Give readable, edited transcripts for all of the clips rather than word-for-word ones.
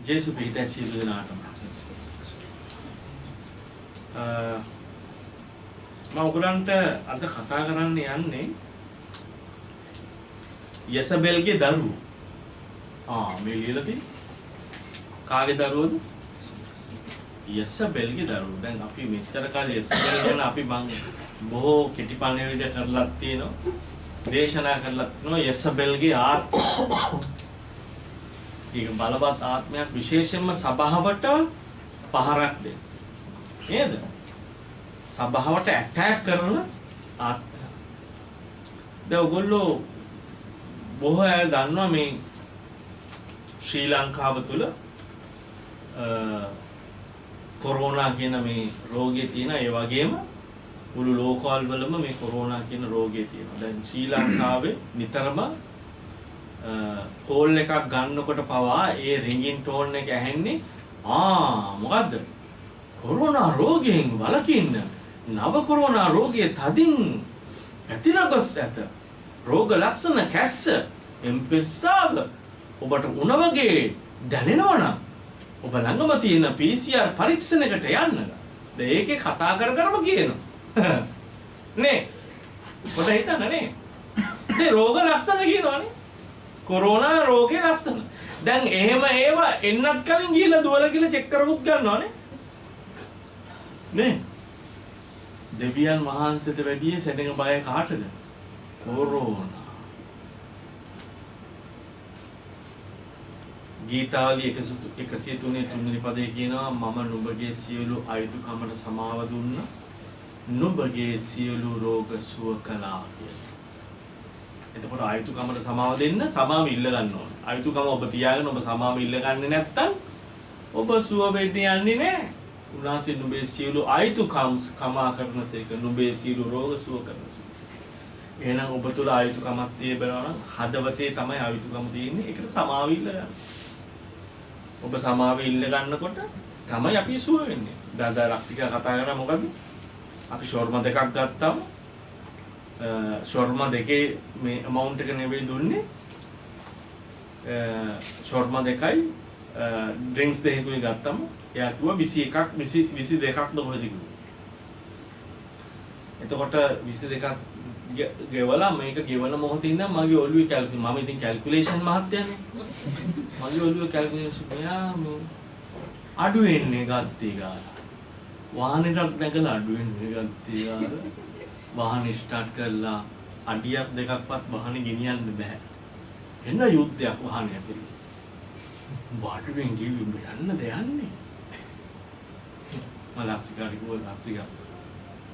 ජේසු පිහිටයි සියලු දෙනාටම. මම ඔයගලන්ට අද කතා කරන්න යන්නේ යසබෙල්ගේ දරුවෝ. මේ ලියලා තියෙන්නේ කාගේ දරුවෝද? යසබෙල්ගේ දරුවෝ. දැන් අපි මෙච්චර කාලේ යසබෙල් ගැන අපි මං බොහෝ කෙටි පණිවිඩ කරලා තියෙනවා. දේශනා කරලා තියෙනවා යසබෙල්ගේ ආත්මය. ඒක බලවත් ආත්මයක් විශේෂයෙන්ම සභාවට පහරක් දෙන. නේද? සභාවට ඇටැක් කරන ආත්මය. දැන් ඔයගොල්ලෝ බොහෝ අය දන්නවා මේ ශ්‍රී ලංකාව තුල කොරෝනා කියන මේ රෝගය තියෙන ඒ වගේම මුළු ලෝකවල වලම මේ කොරෝනා කියන රෝගය තියෙනවා. දැන් ශ්‍රී ලංකාවේ නිතරම කෝල් එකක් ගන්නකොට පවා ඒ රින්ගින් ටෝන් එක ඇහෙන්නේ මොකද්ද? කොරෝනා රෝගයෙන් වළකින්න නව කොරෝනා රෝගයේ තදින් පැතිර ගොස් ඇත. රෝග ලක්ෂණ කැස්ස එම්පිරිසාව ඔබට උණ වගේ දැනෙනවා නම් ඔබ ළඟම තියෙන PCR පරීක්ෂණයකට යන්න. දැන් ඒකේ කතා කරම කියනවා. නේ? පොඩ හිතන්න නේ. මේ රෝග ලක්ෂණ කියනවනේ. කොරෝනා රෝගේ ලක්ෂණ. දැන් එහෙම ඒවා එන්නත් කලින් ගිහලා දුවලා කියලා චෙක් කරමුත් ගන්නවනේ. නේ? දෙවියන් වහන්සේට වැඩිය සැනෙක බය කාටද? කොරෝනා. ගීතාවලිය 103 තුන්වෙනි පදයේ කියනවා මම නුඹගේ සියලු අයුතුකමට සමාව දුන්නා. නුඹගේ සියලු රෝග සුව කළා කියලා. එතකොට අයුතුකමට සමාව දෙන්න සමාව ඉල්ල ගන්න ඕනේ. අයුතුකම ඔබ තියාගෙන ඔබ සමාව ඉල්ල ගන්නේ නැත්තම් ඔබ සුව වෙන්න යන්නේ නැහැ. උන්වහන්සේ නුඹේ සියලු අයුතුකම් කමා කරනසේක නුඹේ සියලු රෝග සුව කරනසේක. එහෙනම් ඔබ තුල අයුතුකමක් තියෙනවා නම් හදවතේ තමයි අයුතුකම තියෙන්නේ. ඒකට සමාව ඉල්ල ගන්න. ඔබ සමාව ඉල්ල ගන්නකොට තමයි අපි සුව වෙන්නේ. දැන් රක්ෂිකා කතා කරා මොකද? අපි ෂොර්ම දෙකක් ගත්තාම ෂොර්ම දෙකේ මේ amount එක නෙවෙයි දුන්නේ. ෂොර්ම දෙකයි drinks දෙකකුයි ගත්තම එයා කිව්වා 21ක් 22ක් දොහොද කිව්වා. එතකොට 22ක් ගෙවලා මේක ගෙවන මොහොතේ ඉඳන් මගේ ඔළුවේ මම ඉතින් කැල්කියුලේෂන් මහත්තයනේ. මගේ ඔළුවේ කැල්කියුලේෂන් මෙයා මේ අඩු වෙන්නේ ගත්තේ ගාලා. වාහනේට නැගලා අඩු වෙන්නේ ගත්තේ ගාලා. වාහනේ ස්ටාර්ට් කරලා අඩියක් දෙකක්වත් වාහනේ ගෙනියන්න බෑ. එන්න යුද්ධයක් වාහනේ ඇතුලේ. බාටුවෙන් ගිහින් යන්න දෙයන්නේ. මලක්සිකාරි කෝ ලක්සිකා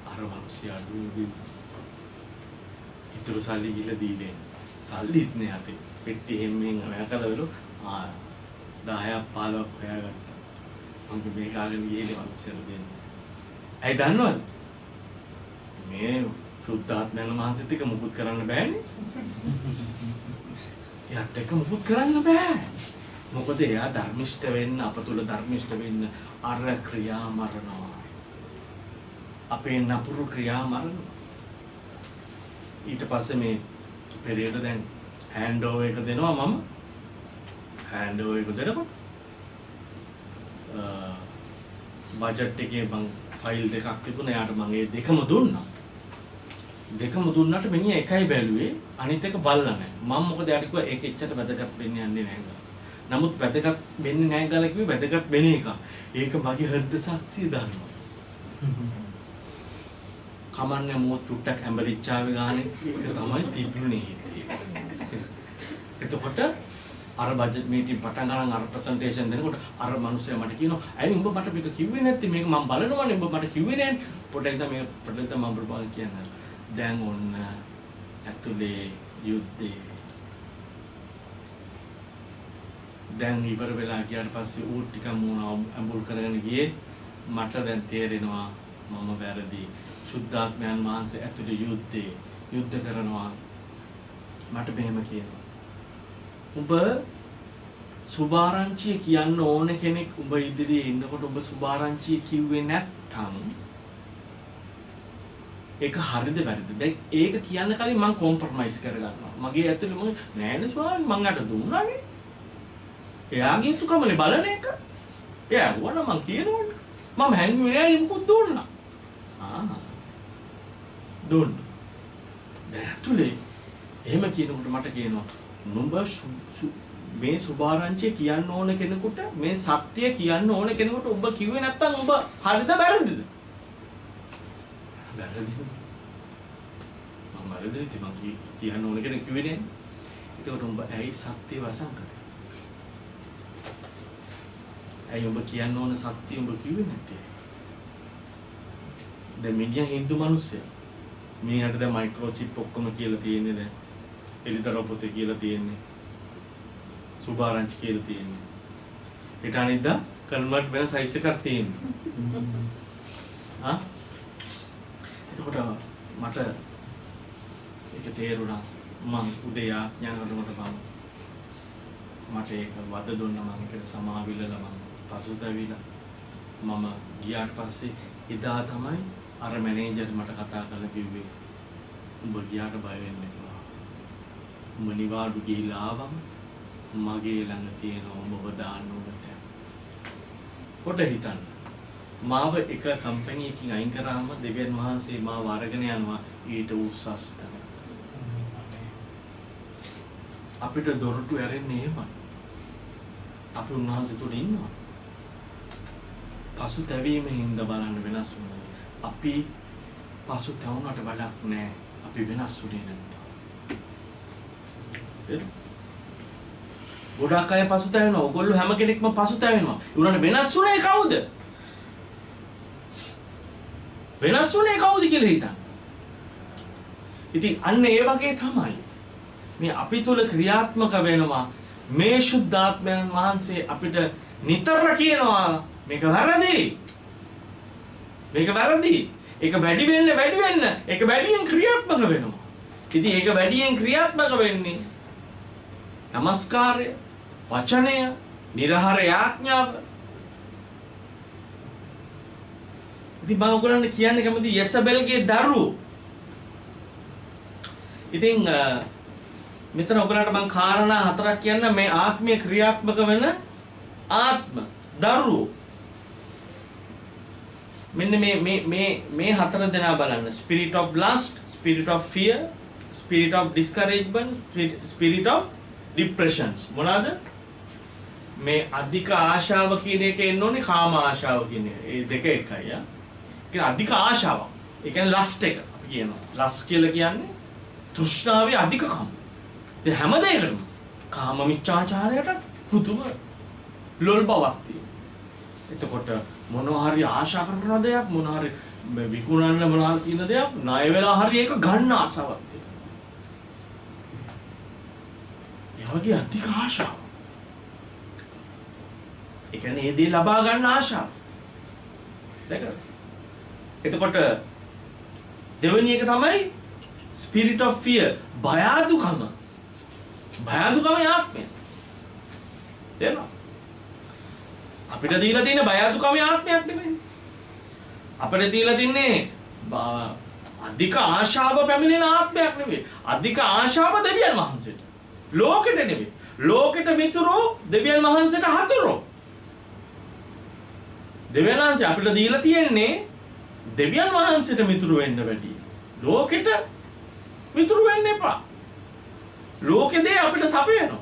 අර මිනිස්සු අඩුවේ ඉතුරු සල්ලි ගිහලා දීලා සල්ලිත් නෑ අතේ. පෙට්ටි හැම්මෙන් වැකලවලු 10ක් 15ක් හොයාගත්තා. මම මේ කාලේ ගිහලා මිනිස්සුන්ට දෙන්න. ඇයි දන්නවද? මේ සුද්ධාත්මයන් වහන්සේත් එක්ක මුකුත් කරන්න බෑනේ. එයාත් එක්ක මුකුත් කරන්න බෑ. මොකද එයා ධර්මිෂ්ඨ වෙන්න අප තුල ධර්මිෂ්ඨ වෙන්න අර ක්‍රියා මරනවා. අපේ නපුරු ක්‍රියා මරනවා. ඊට පස්සේ මේ පෙරේද දැන් හෑන්ඩ් ඕවර් එක දෙනවා මම. හෑන්ඩ් ඕවර් එක දෙනකොට බජට් එකේ මං ෆයිල් දෙකක් තිබුණා. එයාට මම ඒ දෙකම දුන්නා. දෙකම දුන්නාට මිනිහා එකයි බැලුවේ අනිත් එක බලලා නැහැ. මම මොකද යාට කිව්වා ඒක එච්චර වැදගත් වෙන්නේ යන්නේ නැහැ ගාලා. නමුත් වැදගත් වෙන්නේ නැහැ ගාලා කිව්වේ වැදගත් වෙන එක. ඒක මගේ හෘද ශක්තිය දන්නවා. කමන්නේ මොහොත් චුට්ටක් ඇඹරිච්චාවේ ගානේ ඒක තමයි තිබුණේ හිතේ. එතකොට අර බජට් මීටින් පටන් ගන්න අර ප්‍රසන්ටේෂන් දෙනකොට අර මිනිස්සයා මට කියනවා ඇයි උඹ මට මේක කිව්වේ නැත්තේ මේක මම බලනවානේ උඹ මට කිව්වේ නෑනේ පොඩ්ඩක් ඉතින් මේක පොඩ්ඩක් මම බල කියන්න. දැන් ඔන්න ඇතුලේ යුද්ධේ දැන් ඉවර වෙලා ගියාට පස්සේ ඌ ටික මොන අඹුල් කරගෙන ගියේ මට දැන් තේරෙනවා මම වැරදි. සුද්ධාත්මයන් වහන්සේ ඇතුලේ යුද්ධ කරනවා. මට මෙහෙම කියනවා උඹ සුභාරංචිය කියන්න ඕන කෙනෙක් උඹ ඉදිරියේ ඉන්නකොට උඹ සුභාරංචිය කිව්වේ නැත්නම් ඒක හරිද වැරදිද? දැන් ඒක කියන්න කලින් මම කොම්ප්‍රොමයිස් කරගන්නවා. මගේ ඇතුලේ මම නෑනේ ස්වාමී මං අර දුන්නානේ. එයාගේ යුතුකමනේ බලන එක. එයා වුණා මං කියනවනේ. මම හැංගුවේ නෑ මොකද දුන්නා. දුන්න. දැන් ඇතුලේ එහෙම කියනකොට මට කියනවා නුඹ මේ සුභාරංචිය කියන්න ඕන කෙනෙකුට මේ සත්‍ය කියන්න ඕන කෙනෙකුට ඔබ කිව්වේ නැත්තම් ඔබ හරිද වැරදිද? වැරදිද? මම වැරදිද මං කියන්න ඕන කෙනෙක් කිව්වේ නෑ. ඒකට ඔබ ඇයි සත්‍ය වසන් කරේ? ඇයි ඔබ කියන්න ඕන සත්‍ය ඔබ කිව්වේ නැත්තේ? දැන් මිනිහා හින්දු මිනිස්සයා. මිනිහට දැන් මයික්‍රොචිප් ඔක්කොම කියලා තියෙන්නේ දැන්. එලිතර පොතේ කියලා තියෙන්නේ. සුභාරංචි කියලා තියෙන්නේ. ඊට අනිද්දා කන්වර්ට් වෙන සයිස් එකක් තියෙන්නේ. හා? එතකොට මට ඒක තේරුණා. මම උදේ ඥානවලට මට ඒක වද දුන්නා මම ඒකට සමාවිලලා මම පසුතැවිලා මම ගියාට පස්සේ එදා තමයි අර මැනේජර් මට කතා කරලා කිව්වේ උඹ ගියාට බය වෙන්න එපා. උඹ නිවාඩු ගිහිලා ආවම මගේ ළඟ තියෙන උඹව දාන්න ඕනට. පොඩ හිතන්න. මාව එක කම්පැනි එකකින් අයින් කරාම දෙවියන් වහන්සේ මාව අරගෙන යනවා ඊට උසස් තැන. අපිට දොරටු ඇරෙන්නේ එහෙමයි. අපි උන්වහන්සේ තුල ඉන්නවා. පසුතැවීමෙන් හින්දා බලන්න වෙනස් වෙනවා. අපි පසුතැවුනට වැඩක් නැහැ. අපි වෙනස් වෙන්නේ නැත්නම්. ගොඩක් අය පසුතැවෙනවා. ඔයගොල්ලෝ හැම කෙනෙක්ම පසුතැවෙනවා. ඒ උනට වෙනස් වුණේ කවුද? වෙනස් වුණේ කවුද කියලා හිතන්න. ඉතින් අන්න ඒ වගේ තමයි. මේ අපි තුල ක්‍රියාත්මක වෙනවා මේ සුද්ධාත්මයන් වහන්සේ අපිට නිතර කියනවා මේක වැරදි. මේක වැරදි. ඒක වැඩි වෙන්න ඒක වැඩියෙන් ක්‍රියාත්මක වෙනවා. ඉතින් ඒක වැඩියෙන් ක්‍රියාත්මක වෙන්නේ නමස්කාරය, වචනය, නිරහර යාඥාව. ඉතින් මම ඔයගොල්ලන්ට කියන්න කැමති යසබෙල්ගේ දරුවෝ. ඉතින් මෙතන ඔයගොල්ලන්ට මම කාරණා හතරක් කියන්න මේ ආත්මීය ක්‍රියාත්මක වෙන ආත්ම දරුවෝ. මෙන්න මේ හතර දෙනා බලන්න. spirit of lust, spirit of fear, spirit of discouragement, spirit of depressions. මොනවාද? මේ අධික ආශාව කියන එක එන්න ඕනේ කාම ආශාව කියන එක. ඒ දෙක එකයි යා. කියන අධික ආශාව. ඒ කියන්නේ lust එක අපි කියනවා. lust කියලා කියන්නේ තෘෂ්ණාවේ අධිකකම. ඒ හැම දෙයකටම කාම මිච්ඡාචාරයට පුදුම ලොල් බවක් තියෙනවා. එතකොට මොනවා හරි ආශා කරන දෙයක් මොනවා හරි විකුණන්න මොනවා කියන දෙයක් ණය වෙලා හරි ඒක ගන්න ආසාවක් තියෙනවා. ඒ වගේ අධික ආශාව. ඒ කියන්නේ ඒ දේ ලබා ගන්න ආශාව. දැක. එතකොට දෙවෙනි එක තමයි spirit of fear, බය අඩුකම. බය අඩුකම ආත්මය. තේරෙනවද? අපිට දීලා තියෙන බය අඩුකම ආත්මයක් නෙමෙයි. අපිට දීලා තින්නේ අධික ආශාව පැමිණෙන ආත්මයක් නෙමෙයි. අධික ආශාව දෙවියන් වහන්සේට. ලෝකෙට නෙමෙයි. ලෝකෙට මිතුරෝ දෙවියන් වහන්සේට හතුරෝ. දෙවියන් වහන්සේ අපිට දීලා තියෙන්නේ දෙවියන් වහන්සේට මිතුරු වෙන්න වැඩි. ලෝකෙට මිතුරු වෙන්න එපා. ලෝකෙදී අපිට සපයනවා.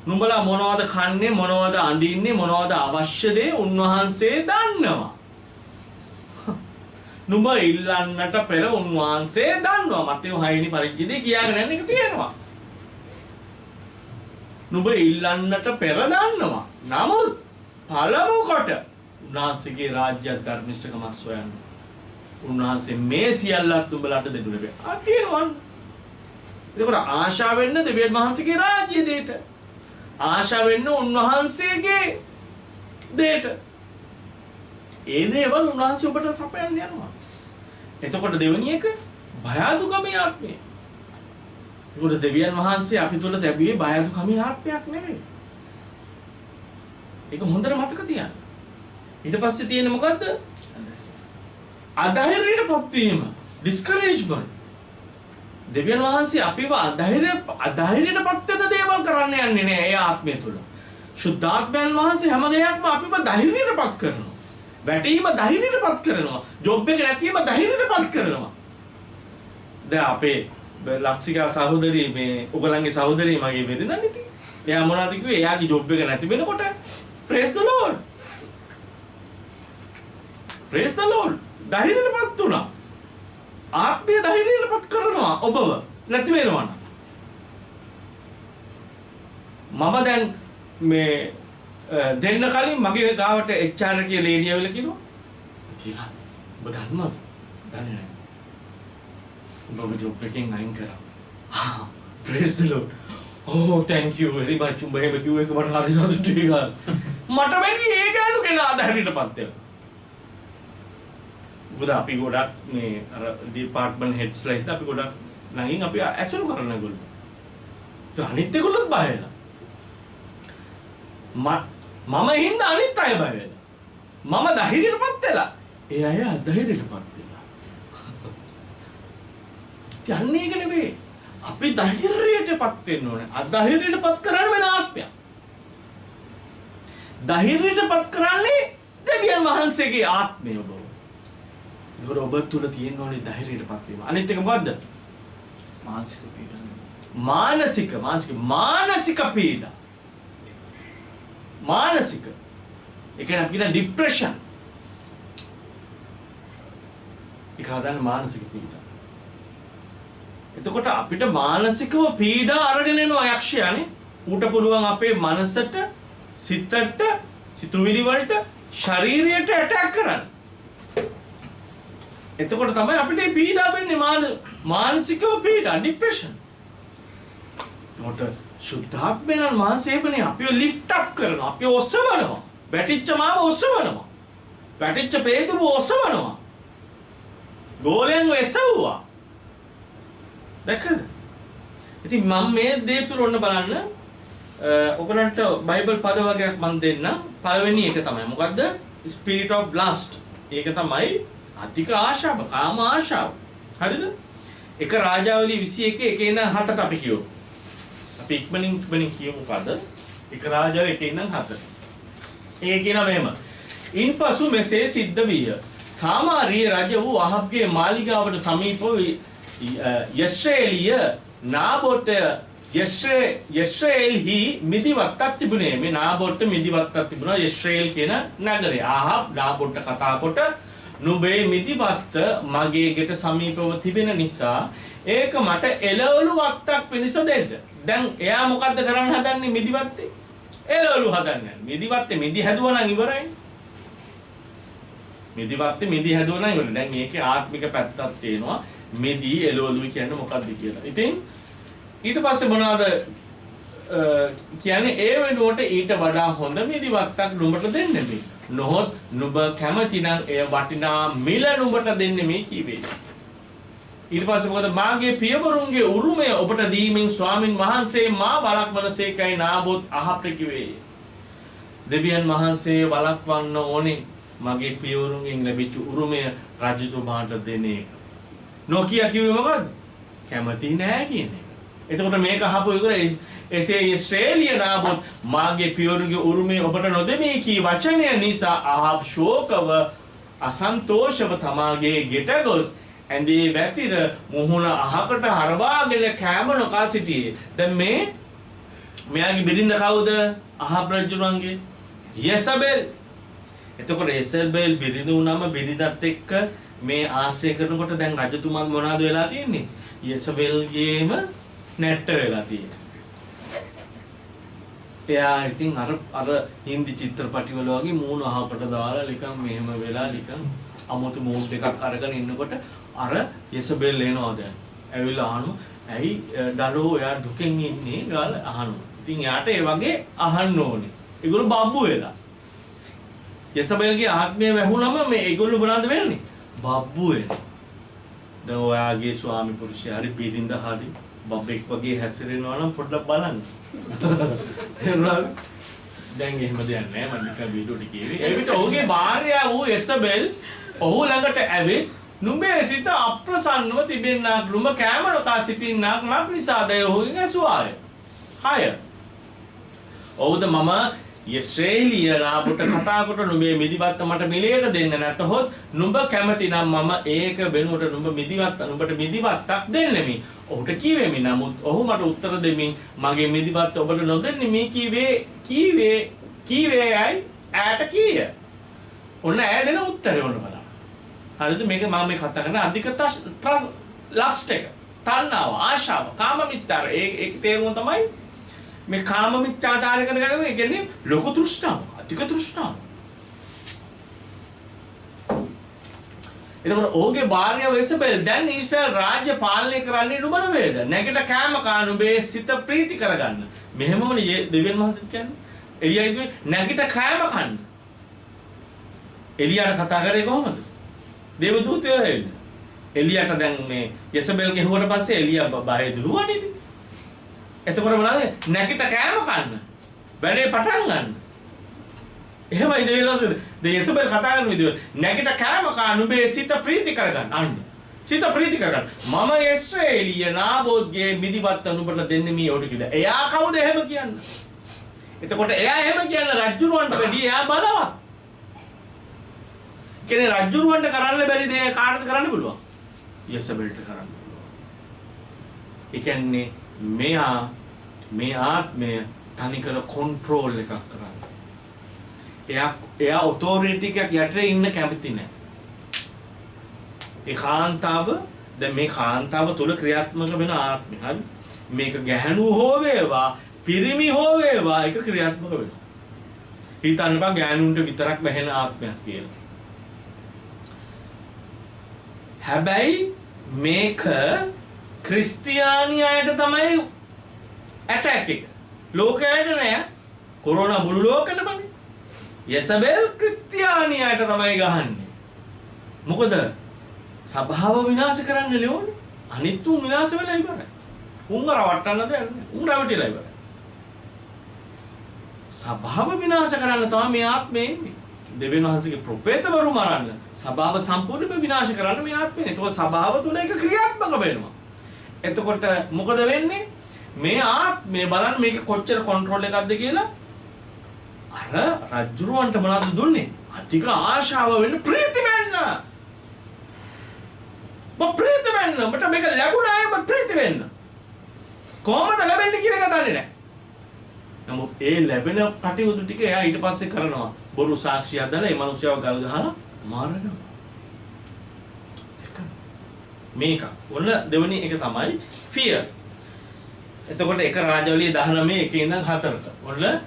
නුඹලා මොනවද කන්නේ මොනවද අඳින්නේ මොනවද අවශ්‍ය දේ උන්වහන්සේ දන්නවා. නුඹ ඉල්ලන්නට පෙර උන්වහන්සේ දන්නවා. මතෙව් 6 වෙනි පරිච්ඡේදයේ කියාගෙන යන එක තියෙනවා. නුඹ ඉල්ලන්නට පෙර දන්නවා. නමුත් පළමු කොට උන්වහන්සේගේ රාජ්‍ය ධර්මිෂ්ඨකම සොයන්න. උන්වහන්සේ මේ සියල්ලත් උඹලට දෙන්න ලැබේ. තියෙනවා. ඒකෝර ආශා වෙන්න දෙවියන් වහන්සේගේ රාජ්‍ය දෙයට. ආශා වෙන්න උන්වහන්සේගේ දෙයට. ඒ දේවල් උන්වහන්සේ ඔබට සපයන්න යනවා. එතකොට දෙවෙනි එක බය අඩුකමේ ආත්මය. ඒකෝර දෙවියන් වහන්සේ අපි තුල තිබුවේ බය අඩුකමේ ආත්මයක් නෙවෙයි. ඒක හොඳට මතක තියාගන්න. ඊට පස්සේ තියෙන්නේ මොකද්ද? අධෛර්යයටපත් වීම, discouragement. දෙවියන් වහන්සේ අපිව අධෛර්යයටපත් වෙන දේවල් කරන්න යන්නේ නෑ ඒ ආත්මය තුල. ශුද්ධාත්මයන් වහන්සේ හැම දෙයක්ම අපිව ධෛර්යයටපත් කරනවා. වැටීම ධෛර්යයටපත් කරනවා. ජොබ් එක නැතිවම ධෛර්යයටපත් කරනවා. දැන් අපේ ලක්ෂිකා සහෝදරිය මේ ඔයගලන්ගේ සහෝදරිය මගේ වෙරිඳන් ඉතින්. එයා මොනවද කිව්වේ? එයාගේ ජොබ් එක නැති වෙනකොට praise the Lord. praise the Lord. ධෛර්යයටපත් වුණා. ආත්මීය ධෛර්යයටපත් කරනවා ඔබව නැති වෙනවා නම්. මම දැන් මේ දෙන්න කලින් මගේ ගාවට HR කියලා ලේඩිය ඇවිල්ලා කිව්වා. "තියා ඔබ දන්නවද?" "දන්නේ නැහැ." "ඔබ ජොබ් එකෙන් අයින් කරා." "praise the Lord." "oh thank you very much." උඹ එහෙම කිව්ව එක මට හරි සතුටුයි ගාන. මට වැඩි ඒ ගානු කෙනා ධෛර්යයටපත් වෙනවා. උද අපි ගොඩක් මේ අර ඩිපාර්ට්මන්ට් හෙඩ්ස්ලා හිට අපි ගොඩක් ළඟින් අපි ඇසුරු කරන ඒගොල්ලෝ. ඒ අනිත් ඒගොල්ලොත් බය වෙලා. මම හින්දා අනිත් අය බය වෙලා. මම ධෛර්යයටපත් වෙලා. ඒ අය අධෛර්යයටපත් වෙලා. යන්නේ ඒක නෙවෙයි. අපි ධෛර්යයටපත් වෙන්න ඕනේ. අධෛර්යයටපත් කරන්න වෙන ආත්මයක්. ධෛර්යයටපත් කරන්නේ දෙවියන් වහන්සේගේ ආත්මය ඔබ. ඒකට ඔබ තුල තියෙන්න ඕනේ ධෛර්යයටපත් වීම. අනිත් එක මොකද්ද? මානසික පීඩන. මානසික පීඩා. මානසික. ඒ කියන්නේ අපි කියන ડિප්‍රෙෂන්. ඒක හදන්න මානසික පීඩා. එතකොට අපිට මානසිකව පීඩා අරගෙන එනවා යක්ෂයානේ. ඌට පුළුවන් අපේ මනසට, සිතට, සිතුවිලි වලට, ශරීරයට ඇටැක් කරන්න. එතකොට තමයි අපිට මේ පීඩා වෙන්නේ මානසිකව පීඩා, ડિප්‍රෙෂන්. එතකොට සුද්ධාත්මයන් වහන්සේපනේ අපිව ලිෆ්ට් අප් කරනවා, අපිව ඔසවනවා. වැටිච්ච මාව ඔසවනවා. වැටිච්ච පේදුරු ඔසවනවා. ගෝලයන්ව එසවුවා. දැක්කද? ඉතින් මම මේ දේ තුල ඔන්න බලන්න ඔයගලන්ට බයිබල් පද වර්ගයක් මම දෙන්නම්. පළවෙනි එක තමයි මොකද්ද? spirit of lust. ඒක තමයි අධික ආශාව, කාම ආශාව. හරිද? එක රාජාවලි 21 1 ඉඳන් 7ට අපි කියමු. අපි ඉක්මනින් කියමු පද. එක රාජාව 1 ඉඳන් 7. ඒ කියන මෙහෙම. ඉන්පසු මෙසේ සිද්ධ විය. සාමාරිය රජ වූ අහබ්ගේ මාලිගාවට සමීපව යශ්‍රේලිය නාබොට යශ්‍රේල්හි මිදිවත්තක් තිබුණේ. මේ නාබොට මිදිවත්තක් තිබුණා යශ්‍රේල් කියන නගරේ. ආහබ් නාබොට කතා කොට නුඹේ මිදිවත්ත මගේ ගෙට සමීපව තිබෙන නිසා ඒක මට එළවලු වත්තක් පිණිස දෙන්න. දැන් එයා මොකද්ද කරන්න හදන්නේ මිදිවත්තේ? එළවලු හදන්නේ. මිදිවත්තේ මිදි හැදුවා නම් ඉවරයි. මිදිවත්තේ මිදි හැදුවා නම් ඉවරයි. දැන් මේකේ ආත්මික පැත්තක් තියෙනවා. මිදි එළවලු කියන්නේ මොකක්ද කියලා. ඉතින් ඊට පස්සේ මොනවද කියන්නේ ඒ වෙනුවට ඊට වඩා හොඳ මිදිවත්තක් නුඹට දෙන්නේ මේ. නොහොත් නුඹ කැමති නම් එය වටිනා මිල නුඹට දෙන්නේ මේ කීවේ. ඊට පස්සේ මොකද මාගේ පියවරුන්ගේ උරුමය ඔබට දීමෙන් ස්වාමින් වහන්සේ මා වළක්වනසේකයි නාබොත් අහප්ට කිව්වේ. දෙවියන් වහන්සේ වළක්වන්න ඕනේ මගේ පියවරුන්ගෙන් ලැබිච්ච උරුමය රජතුමාට දෙන එක. නොකිය කිව්වේ මොකද්ද? කැමති නෑ කියන එක. එතකොට මේක අහපු ඉතර එසේ ශ්‍රේලිය නාබොත් මාගේ පියවරුන්ගේ උරුමය ඔබට නොදෙමි කී වචනය නිසා අහබ් ශෝකව අසන්තෝෂව තමාගේ ගෙට ගොස් ඇඳේ වැතිර මුහුණ අහකට හරවාගෙන කෑම නොකා සිටියේ. දැන් මෙයාගේ බිරිඳ කවුද? අහබ් රජුණන්ගේ යෙසබෙල්. එතකොට යෙසබෙල් බිරිඳ වුණාම බිරිඳත් එක්ක මේ ආශ්‍රය කරනකොට දැන් රජතුමාත් මොනවද වෙලා තියෙන්නේ? යෙසබෙල්ගේම නැට්ට වෙලා තියෙන්නේ. එයා ඉතින් අර හින්දි චිත්‍රපටිවල වගේ මූණ අහකට දාලා නිකන් මෙහෙම වෙලා නිකන් අමුතු මූඩ් එකක් අරගෙන ඉන්නකොට අර යෙසබෙල් එනවා දැන්. ඇවිල්ලා අහනවා ඇයි දරුවෝ එයා දුකෙන් ඉන්නේ කියලා අහනවා. ඉතින් එයාට ඒ වගේ අහන්න ඕනේ. ඒගොල්ලෝ බබ්බු වෙලා. යෙසබෙල්ගේ ආත්මය වැහුනම මේ ඒගොල්ලෝ මොනවද වෙන්නේ? බබ්බු වෙනවා. දැන් ඔයාගේ ස්වාමි පුරුෂයා හරි බිරිඳ හරි බබෙක් වගේ හැසිරෙනවා නම් පොඩ්ඩක් බලන්න. දැන් එහෙම දෙයක් නෑ මම නිකන් වීඩියෝ ටික කිව්වේ. ඒ විතර ඔහුගේ භාර්යාව වූ යෙසබෙල් ඔහු ළඟට ඇවිත් නුඹේ සිත අප්‍රසන්නව තිබෙන්නාක් නුඹ කෑම නොකා සිටින්නාක් මක් නිසාද ඔහුගෙන් ඇසුවාය. 6. ඔව්ද මම යශ්‍රේලිය ලාබුට කතා කොට නුඹේ මිදිවත්ත මට මිලේට දෙන්න නැතහොත් නුඹ කැමති නම් මම ඒක වෙනුවට නුඹ නුඹට මිදිවත්තක් දෙන්නෙමි. ඔහුට කීවෙමි. නමුත් ඔහු මට උත්තර දෙමින් මගේ මිදිවත්ත ඔබට නොදෙන්නේ මේ කීවේ අය ඈට කීය. ඔන්න ඈ දෙන උත්තරේ ඔන්න බලන්න. හරිද? මේක මම මේ කතා කරන අධික ලස්ට් එක. තණ්හාව, ආශාව, කාම මිත්‍යාර. ඒක තේරුම තමයි මේ කාම මිත්‍යාචාරය කරන ගමන් ඒ කියන්නේ ලෝක තෘෂ්ණාව, අධික තෘෂ්ණාව. එතකොට ඔහුගේ භාර්යාව ඉසබෙල් දැන් ඊශ්‍රායල් රාජ්‍ය පාලනය කරන්නේ නුඹ නෙවෙයිද? නැගිට කෑම කාන නුඹේ සිත ප්‍රීති කරගන්න. මෙහෙමමනේ දෙවියන් වහන්සේ කියන්නේ. එලියාගේ නැගිට කෑම කන්න. එලියාට කතා කරේ කොහොමද? දේව දූතයෝ එන්නේ. එලියාට දැන් මේ යසබෙල් කෙහුවට පස්සේ එලියා බය දුවන්නේ. එතකොට මොනවද? නැගිට කෑම කන්න. වැඩේ පටන් ගන්න. එහෙමයි දෙවියන්වහන්සේ යසබෙල් කතා කරන විදිය. නැගිට කෑම කන්න නුඹේ සිත ප්‍රීති කරගන්න. අන්න. සිත ප්‍රීති කරගන්න. මම යශ්‍රේලිය නාබෝත්ගේ මිදිවත්ත නුඹට දෙන්නේ මේ ඔට කිව්වා. එයා කවුද එහෙම කියන්නේ? එතකොට එයා එහෙම කියන්නේ රජුරවන්ට වැඩි එයා බලවත්. කෙනේ රජුරවන්ට කරන්න බැරි දේ කාටද කරන්න පුළුවන්? යසබෙල්ට කරන්න පුළුවන්. ඒ කියන්නේ මෙයා මේ ආත්මය තනිකර කන්ට්‍රෝල් එකක් කරන්නේ. එයා ඔතොරිටි එකක් යටේ ඉන්න කැමති නැහැ. ඒ කාන්තාව දැන් මේ කාන්තාව තුල ක්‍රියාත්මක වෙන ආත්මය. හරි? මේක ගැහණු හෝ වේවා පිරිමි හෝ වේවා ඒක ක්‍රියාත්මක වෙනවා. හිතන්න බා ගැහණුන්ට විතරක් බැහැන ආත්මයක් කියලා. හැබැයි මේක ක්‍රිස්තියානි අයට තමයි ඇටැක් එක. ලෝකයට නෑ. කොරෝනා මුළු ලෝකෙටම නේ. යසබෙල් ක්‍රිස්තියානි අයට තමයි ගහන්නේ. මොකද සභාව විනාශ කරන්න ලෝනේ. අනිත් උන් විනාශ වෙලා ඉවරයි. උන් රවට්ටන්න දෙයක් නෑ. උන් රැවටිලා ඉවරයි. සභාව විනාශ කරන්න තමයි මේ ආත්මේ ඉන්නේ. දෙවියන් වහන්සේගේ ප්‍රොපේතවරු මරන්න සභාව සම්පූර්ණයෙන්ම විනාශ කරන්න මේ ආත්මේ. ඒතකොට සභාව තුල එක ක්‍රියාත්මක වෙනවා. එතකොට මොකද වෙන්නේ? මේ ආත්මේ බලන්න මේක කොච්චර කන්ට්‍රෝල් එකක්ද කියලා. අර රජුරවන්ට මොනවද දුන්නේ? අධික ආශාව වෙන්න ප්‍රීති වෙන්න. ප්‍රීති වෙන්න. මට මේක ලැබුණාම ප්‍රීති වෙන්න. කොහොමද ලැබෙන්නේ කියන එක දන්නේ නැහැ. නමුත් ඒ ලැබෙන කටයුතු ටික එයා ඊට පස්සේ කරනවා. බොරු සාක්ෂියක් දාලා ඒ මනුස්සයව ගල් ගහලා මාරනවා. මේක. ඔන්න දෙවෙනි එක තමයි fear. එතකොට එක රාජවලිය 19 එකේ ඉඳන් 4ට. ඔන්න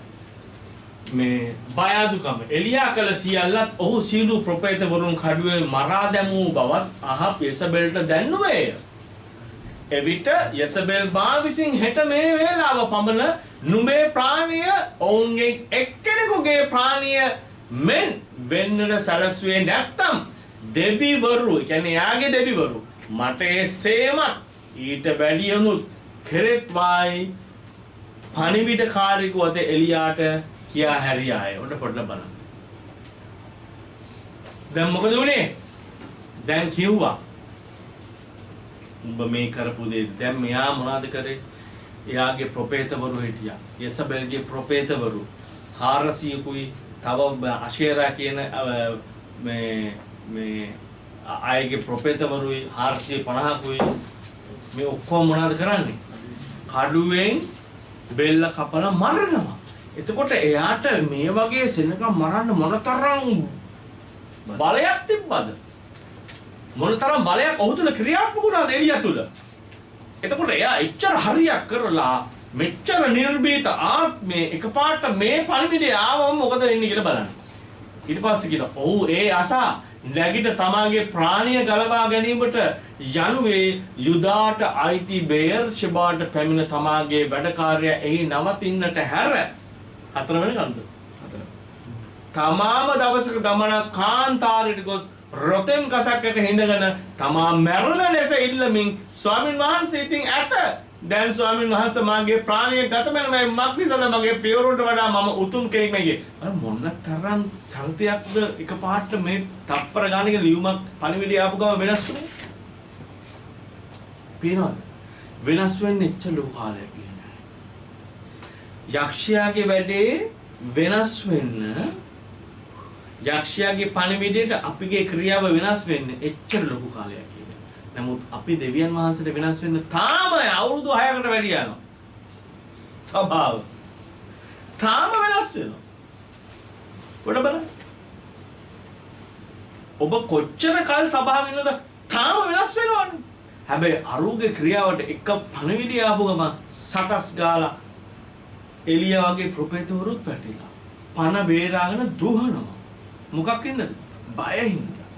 මේ බය අඩුකම. එලියා කළ සියල්ලත් ඔහු සීළු ප්‍රොපේතවරුන් කඩුවේ මරා දැමූ බවත් අහප් යසබෙල්ට දැන්නුවේය. එවිට යසබෙල් මා විසින් හෙට මේ වේලාව පමණ නුඹේ ප්‍රාණය ඔවුන්ගේ එක්කෙනෙකුගේ ප්‍රාණය මෙන් වෙන්නට සැලසුවේ නැත්තම් දෙවිවරු කියන්නේ යාගේ දෙවිවරු මට එසේමත් ඊට වැඩියනුත් කෙරෙත්වායි පණිවිඩකාරයෙකු අත එලියාට කියා හැරියාය. ඔන්න පොඩ්ඩක් බලන්න. දැන් මොකද උනේ? දැන් කිව්වා උඹ මේ කරපු දේ දැන් මෙයා මොනවද කරේ? එයාගේ ප්‍රොපේතවරු හිටියා. යසබෙල්ගේ ප්‍රොපේතවරු 400කුයි තව අෂේරා කියන මේ ආයගේ ප්‍රොපේතවරුයි 450කුයි මේ ඔක්කොම මොනවද කරන්නේ? කඩුවෙන් බෙල්ල කපලා මරනවා. එතකොට එයාට මේ වගේ සෙනඟ මරන්න මොනතරම් බලයක් තිබ්බද? මොනතරම් බලයක් ඔහු තුල ක්‍රියාත්මක වුණාද එලියා තුල? එතකොට එයා එච්චර හරියක් කරලා මෙච්චර නිර්භීත ආත්මේ එකපාරට මේ පරිමිඩේ ආවම මොකද වෙන්නේ කියලා බලන්න. ඊට පස්සේ කියනවා ඔව් ඒ අසා නැගිට තමාගේ ප්‍රාණය ගලවා ගැනීමට යනුවේ යුදාට අයිති බෙයර් ෂෙබාට පැමිණ තමාගේ වැඩකාරය එහි නවතින්නට හැර 4 වෙනි කන්ද. තමාම දවසක ගමනක් කාන්තාරයට ගොස් රොතෙන් කසක්කට හිඳගෙන තමා මැරෙන ලෙස ඉල්ලමින් ස්වාමින් වහන්සේ ඉතින් ඇත. දැන් ස්වාමින් වහන්සේ මාගේ ප්‍රාණය ගත වෙන මම මක්නිසද මගේ පියවරුන්ට වඩා මම උතුම් කෙනෙක් නෙගේ. අර මොන තරම් චරිතයක්ද එකපාරට මේ තප්පර ගානක ලියුමක් පණිවිඩය ආපු ගම වෙනස් වුනේ. පේනවද? වෙනස් වෙන්නේ එච්චර ලොකු කාලයක් නෑ. යක්ෂයාගේ වැඩේ වෙනස් වෙන්න යක්ෂයාගේ පණිවිඩයට අපිගේ ක්‍රියාව වෙනස් වෙන්න එච්චර ලොකු කාලයක් ඉන්නේ. නමුත් අපි දෙවියන් වහන්සේට වෙනස් වෙන්න තාම අවුරුදු 6කට වැඩි යනවා. ස්වභාව තාම වෙනස් වෙනවා. පොඩ බලන්න. ඔබ කොච්චර කල් සභාවේ ඉන්නද තාම වෙනස් වෙනවනේ. හැබැයි අරුගේ ක්‍රියාවට එක පණවිඩය ආපු ගමන් සටස් ගාලා එලියා වගේ ප්‍රොපේතවරුත් වැටිලා පණ බේරාගෙන දුහනවා. මොකක් ඉන්නද? බය හින්දා.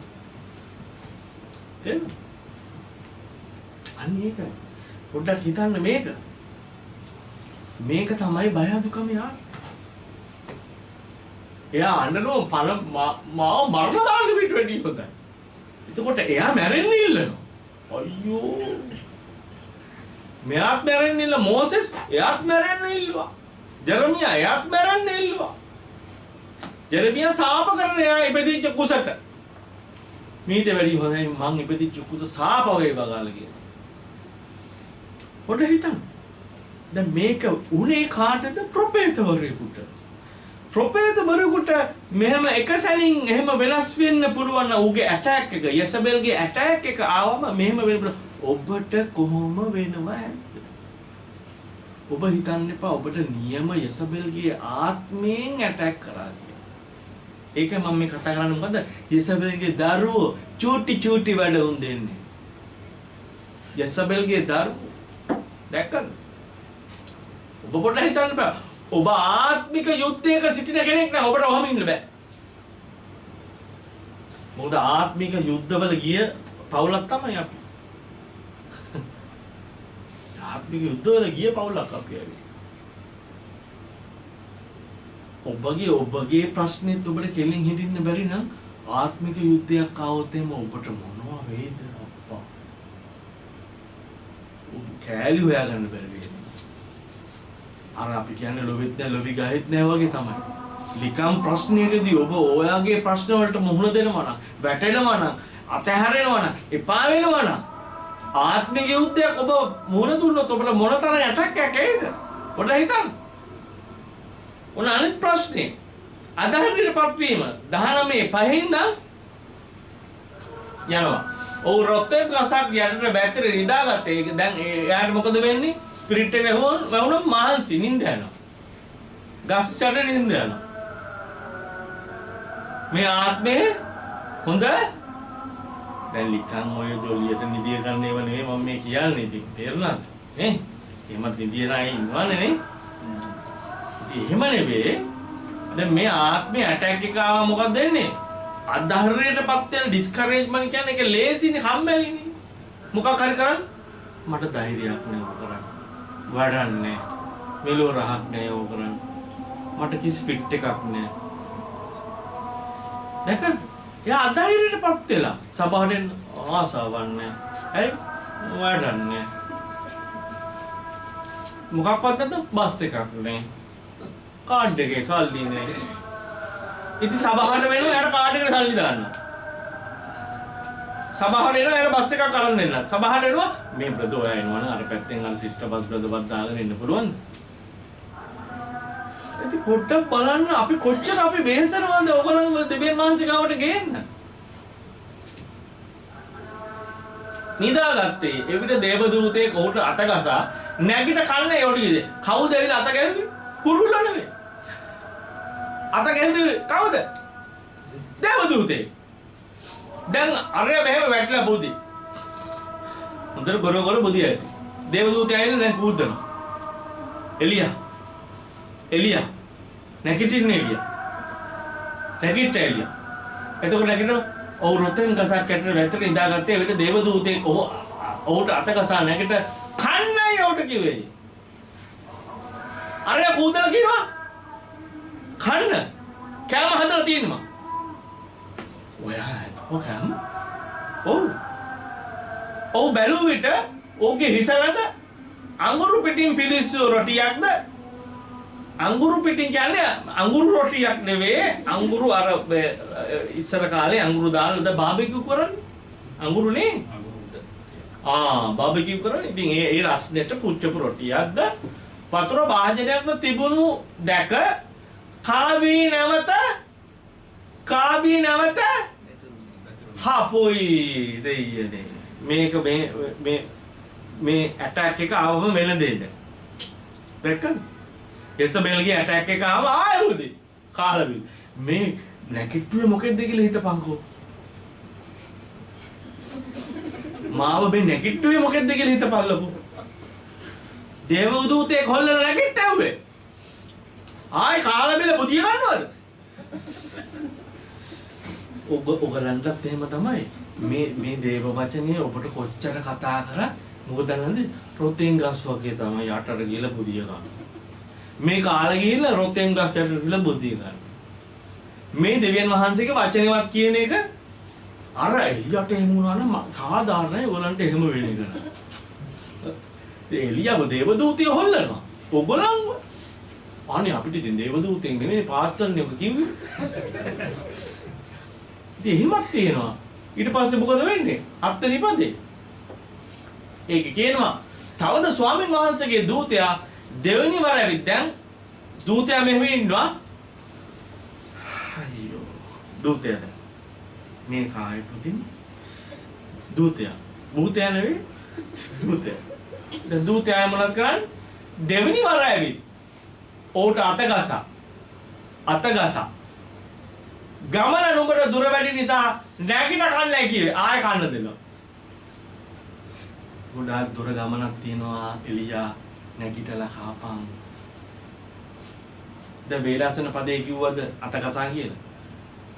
තේරෙනවද? අන්න ඒක පොඩ්ඩක් හිතන්න මේක. මේක තමයි බය අදුකම යා. එයා අඬනවා පණ මාව මරලා දාන්න පිට වෙඩි හොඳයි. එතකොට එයා මැරෙන්න ඉල්ලනවා. අයියෝ. මෙයාත් මැරෙන්න ඉල්ල මොසෙස් එයාත් මැරෙන්න ඉල්ලුවා. ජෙරමියා එයාත් මැරෙන්න ඉල්ලුවා. ජෙරමියා සාප කරන එයා ඉපදිච්ච කුසට. මීට වැඩි හොඳයි මං ඉපදිච්ච කුස සාප වේවා ගාලා කියලා. පොඩ හිතන්න. දැන් මේක උනේ කාටද? ප්‍රොපේතවරයෙකුට. ප්‍රොපේතවරයෙකුට මෙහෙම එක සැනින් එහෙම වෙනස් වෙන්න පුළුවන් ඌගේ ඇටැක් එක යසබෙල්ගේ ඇටැක් එක ආවම මෙහෙම වෙන්න පුළුවන්. ඔබට කොහොම වෙනවද? ඔබ හිතන්න එපා ඔබට නියම යසබෙල්ගේ ආත්මයෙන් ඇටැක් කරා කියලා. ඒක මම මේ කතා කරන්නේ මොකද? යසබෙල්ගේ දරුවෝ චූටි වැඩ උන් දෙන්නේ. යසබෙල්ගේ දරුවෝ දැක්කද? ඔබ පොඩ්ඩක් හිතන්න එපා. ඔබ ආත්මික යුද්ධයක සිටින කෙනෙක් නම් ඔබට ඔහම ඉන්න බෑ. මොකද ආත්මික යුද්ධවල ගිය පවුලක් තමයි අපි. ආත්මික යුද්ධවල ගිය පවුලක් අපි ඇවි. ඔබගේ ප්‍රශ්නෙත් ඔබට කෙලින් හිටින්න බැරි නම් ආත්මික යුද්ධයක් ආවොත් එම ඔබට මොනවා වේද අප්පා. ඔබ කෑලි හොයාගන්න බැරි වෙයි. අර අපි කියන්නේ ලොවෙත් නැහැ ලොවි ගහෙත් නැහැ වගේ තමයි. ලිකම් ප්‍රශ්නයකදී ඔබ ඔයාගේ ප්‍රශ්න වලට මුහුණ දෙනවා නම් වැටෙනවා නම් අතහැරෙනවා නම් එපා වෙනවා නම් ආත්මික යුද්ධයක් ඔබ මුහුණ දුන්නොත් ඔබට මොනතරම් ඇටැක් එකක් එයිද? පොඩ්ඩක් හිතන්න. ඔන්න අනිත් ප්‍රශ්නේ අදහරියටපත් වීම 19 5 යනවා. ඔව් රොත්තේ ගසක් යටට බැටරි නිදාගත්තේ. ඒක දැන් එයාට මොකද වෙන්නේ? ස්පිරිට් එක වුණොත් මහන්සි නිින්ද යනවා. ගස් යට නිින්ද යනවා. මේ ආත්මේ හොඳ දැන් ලිකන් ඔය ජොලියට නිදිය ගන්න ඒවා නෙවෙයි මම මේ කියන්නේ ඉතින් තේරුණාද? නේ? එහෙමත් නිදිය නැයි ඉන්නවනේ නේ? ඉතින් එහෙම නෙවෙයි. දැන් මේ ආත්මේ ඇටැක් එක ආවා මොකක්ද වෙන්නේ? අධෛර්යයටපත් වෙන ඩිස්කරේජ්මන්ට් කියන්නේ ඒක ලේසිනේ කම්මැලිනේ. මොකක් හරි කරන්න මට ධෛර්යයක් නෑ කරන්න. වඩන්නේ මෙලෝ රහක් නෑ ඕක කරන්න. මට කිසි ෆිට් එකක් නෑ. දැන් එයා අධෛර්යයටපත් වෙලා සබහරෙන් ආසාවක් නෑ. ඇයි? වඩන්නේ. මොකක්වත් නැත්නම් බස් එකක් නෑ. කාඩ් එකේ සල්ලි නෑ. ඉතින් සබහර වෙනවා යාට කාඩ් එකට සල්ලි දාන්න. සබහර වෙනවා යාට බස් එකක් අරන් දෙන්නත්. සබහර වෙනවා මේ බ්‍රදර් ඔයා එනවනේ අර පැත්තෙන් අර සිස්ටර් බස් බ්‍රදර් බස් දාගෙන ඉන්න පුළුවන්ද? ඉතින් පොඩ්ඩක් බලන්න අපි කොච්චර අපි වෙහෙසනවද ඔයගොල්ලෝ දෙවියන් වහන්සේ ගාවට ගේන්න. නිදාගත්තේ එවිට දේවදූතයෙක් ඔහුට අතගසා නැගිට කන්නේ යොඩියද? කවුද ඇවිල්ලා අත ගැහුවේ? කුරුල්ලා නෙවෙයි. අත ගැහුවේ කවුද? දේවදූතේ. දැන් අරයා මෙහෙම වැටලා බුදි. හොඳට ගොරගොර බුදි ඇති. දේවදූතය ඇවිල්ලා දැන් කූද්දනවා. එලියා නැගිටින්න එලියා. නැගිට එලියා. එතකොට නැගිටින ඔව් රොතෙන් ගසක් ඇටට වැතර ඉඳාගත්තේ එවිට දේවදූතේ ඔහුට අත ගසා නැගිට කන්නයි ඔහුට කිව්වේ. අරයා කූද්දලා කියනවා කන්න කෑම හදලා තියෙනවා. ඔයා ඔකම ඔව් බැලුව විට ඔහුගේ හිස ළඟ අඟුරු පිටින් පිලිස්සු රොටියක්ද අඟුරු පිටින් කියන්නේ අඟුරු රොටියක් නෙවෙයි අඟුරු අර ඉස්සර කාලේ අඟුරු දාලා බාබිකියු කරන්නේ අඟුරුනේ බාබිකියු කරන්නේ ඉතින් ඒ රස්නෙට පුච්චපු රොටියක්ද වතුර භාජනයක්ද තිබුණු දැක කාබී නැවත හපොයි දෙයියනේ මේක මේ ඇටැක් එක ආවම වෙන දෙයක් දැක්කද එසබෙල්ගේ ඇටැක් එක ආව ආයුදේ කාලබිල් මේ නැකිට්ටුවේ මොකෙද්ද කියලා හිතපන්කෝ මාව මේ නැකිට්ටුවේ මොකෙද්ද කියලා හිතපල්ලකෝ දේවදූතයෙක් හොල්ලලා නැකිට්ටුවේ ආයි කාලබිල බුදිය ගන්නවද ඔගලන්ටත් එහෙම තමයි මේ දේව වචනේ ඔබට කොච්චර කතා කරා මොකද නැන්ද රොතෙන් ගස් වගේ තමයි යටට ගිහලා බුදිය ගන්න මේ කාලේ ගිහලා රොතෙන් ගස් යටට ගිහලා බුදිය ගන්න මේ දෙවියන් වහන්සේගේ වචනේවත් කියන එක අර එලියට එහෙම වුණා නම් සාධාරණයි ඔයගලන්ට එහෙම වෙන එක නෑ එලියව දේවදූතිය හොල්ලනවා ඔයගලන්ව අනේ අපිට ඉතින් දේවදූතෙන් නෙමෙයි පාත්තන්නේ ඔක කිව්වේ ඉතින් එහෙමත් තියෙනවා ඊට පස්සේ මොකද වෙන්නේ හත්වෙනි පදේ ඒක කියනවා තවද ස්වාමීන් වහන්සේගේ දූතයා දෙවෙනි වර ඇවිත් දැන් දූතයා මෙහෙම ඉන්නවා අයියෝ දූතයාද මේ කායි පුතින් දූතයා භූතයා නෙවෙයි දූතයා දැන් දූතයා මොනවද කරන්නේ දෙවෙනි වර ඇවිත් ඕට අතගස ගමන නුඹට දුර වැඩි නිසා නැගිට කන්නයි කිව්වේ ආයෙ කන්න දෙනවා ගොඩාක් දුර ගමනක් තියෙනවා එලියා නැගිටලා කාපන් දැන් වේලාසන පදේ කිව්වද අතකසා කියලා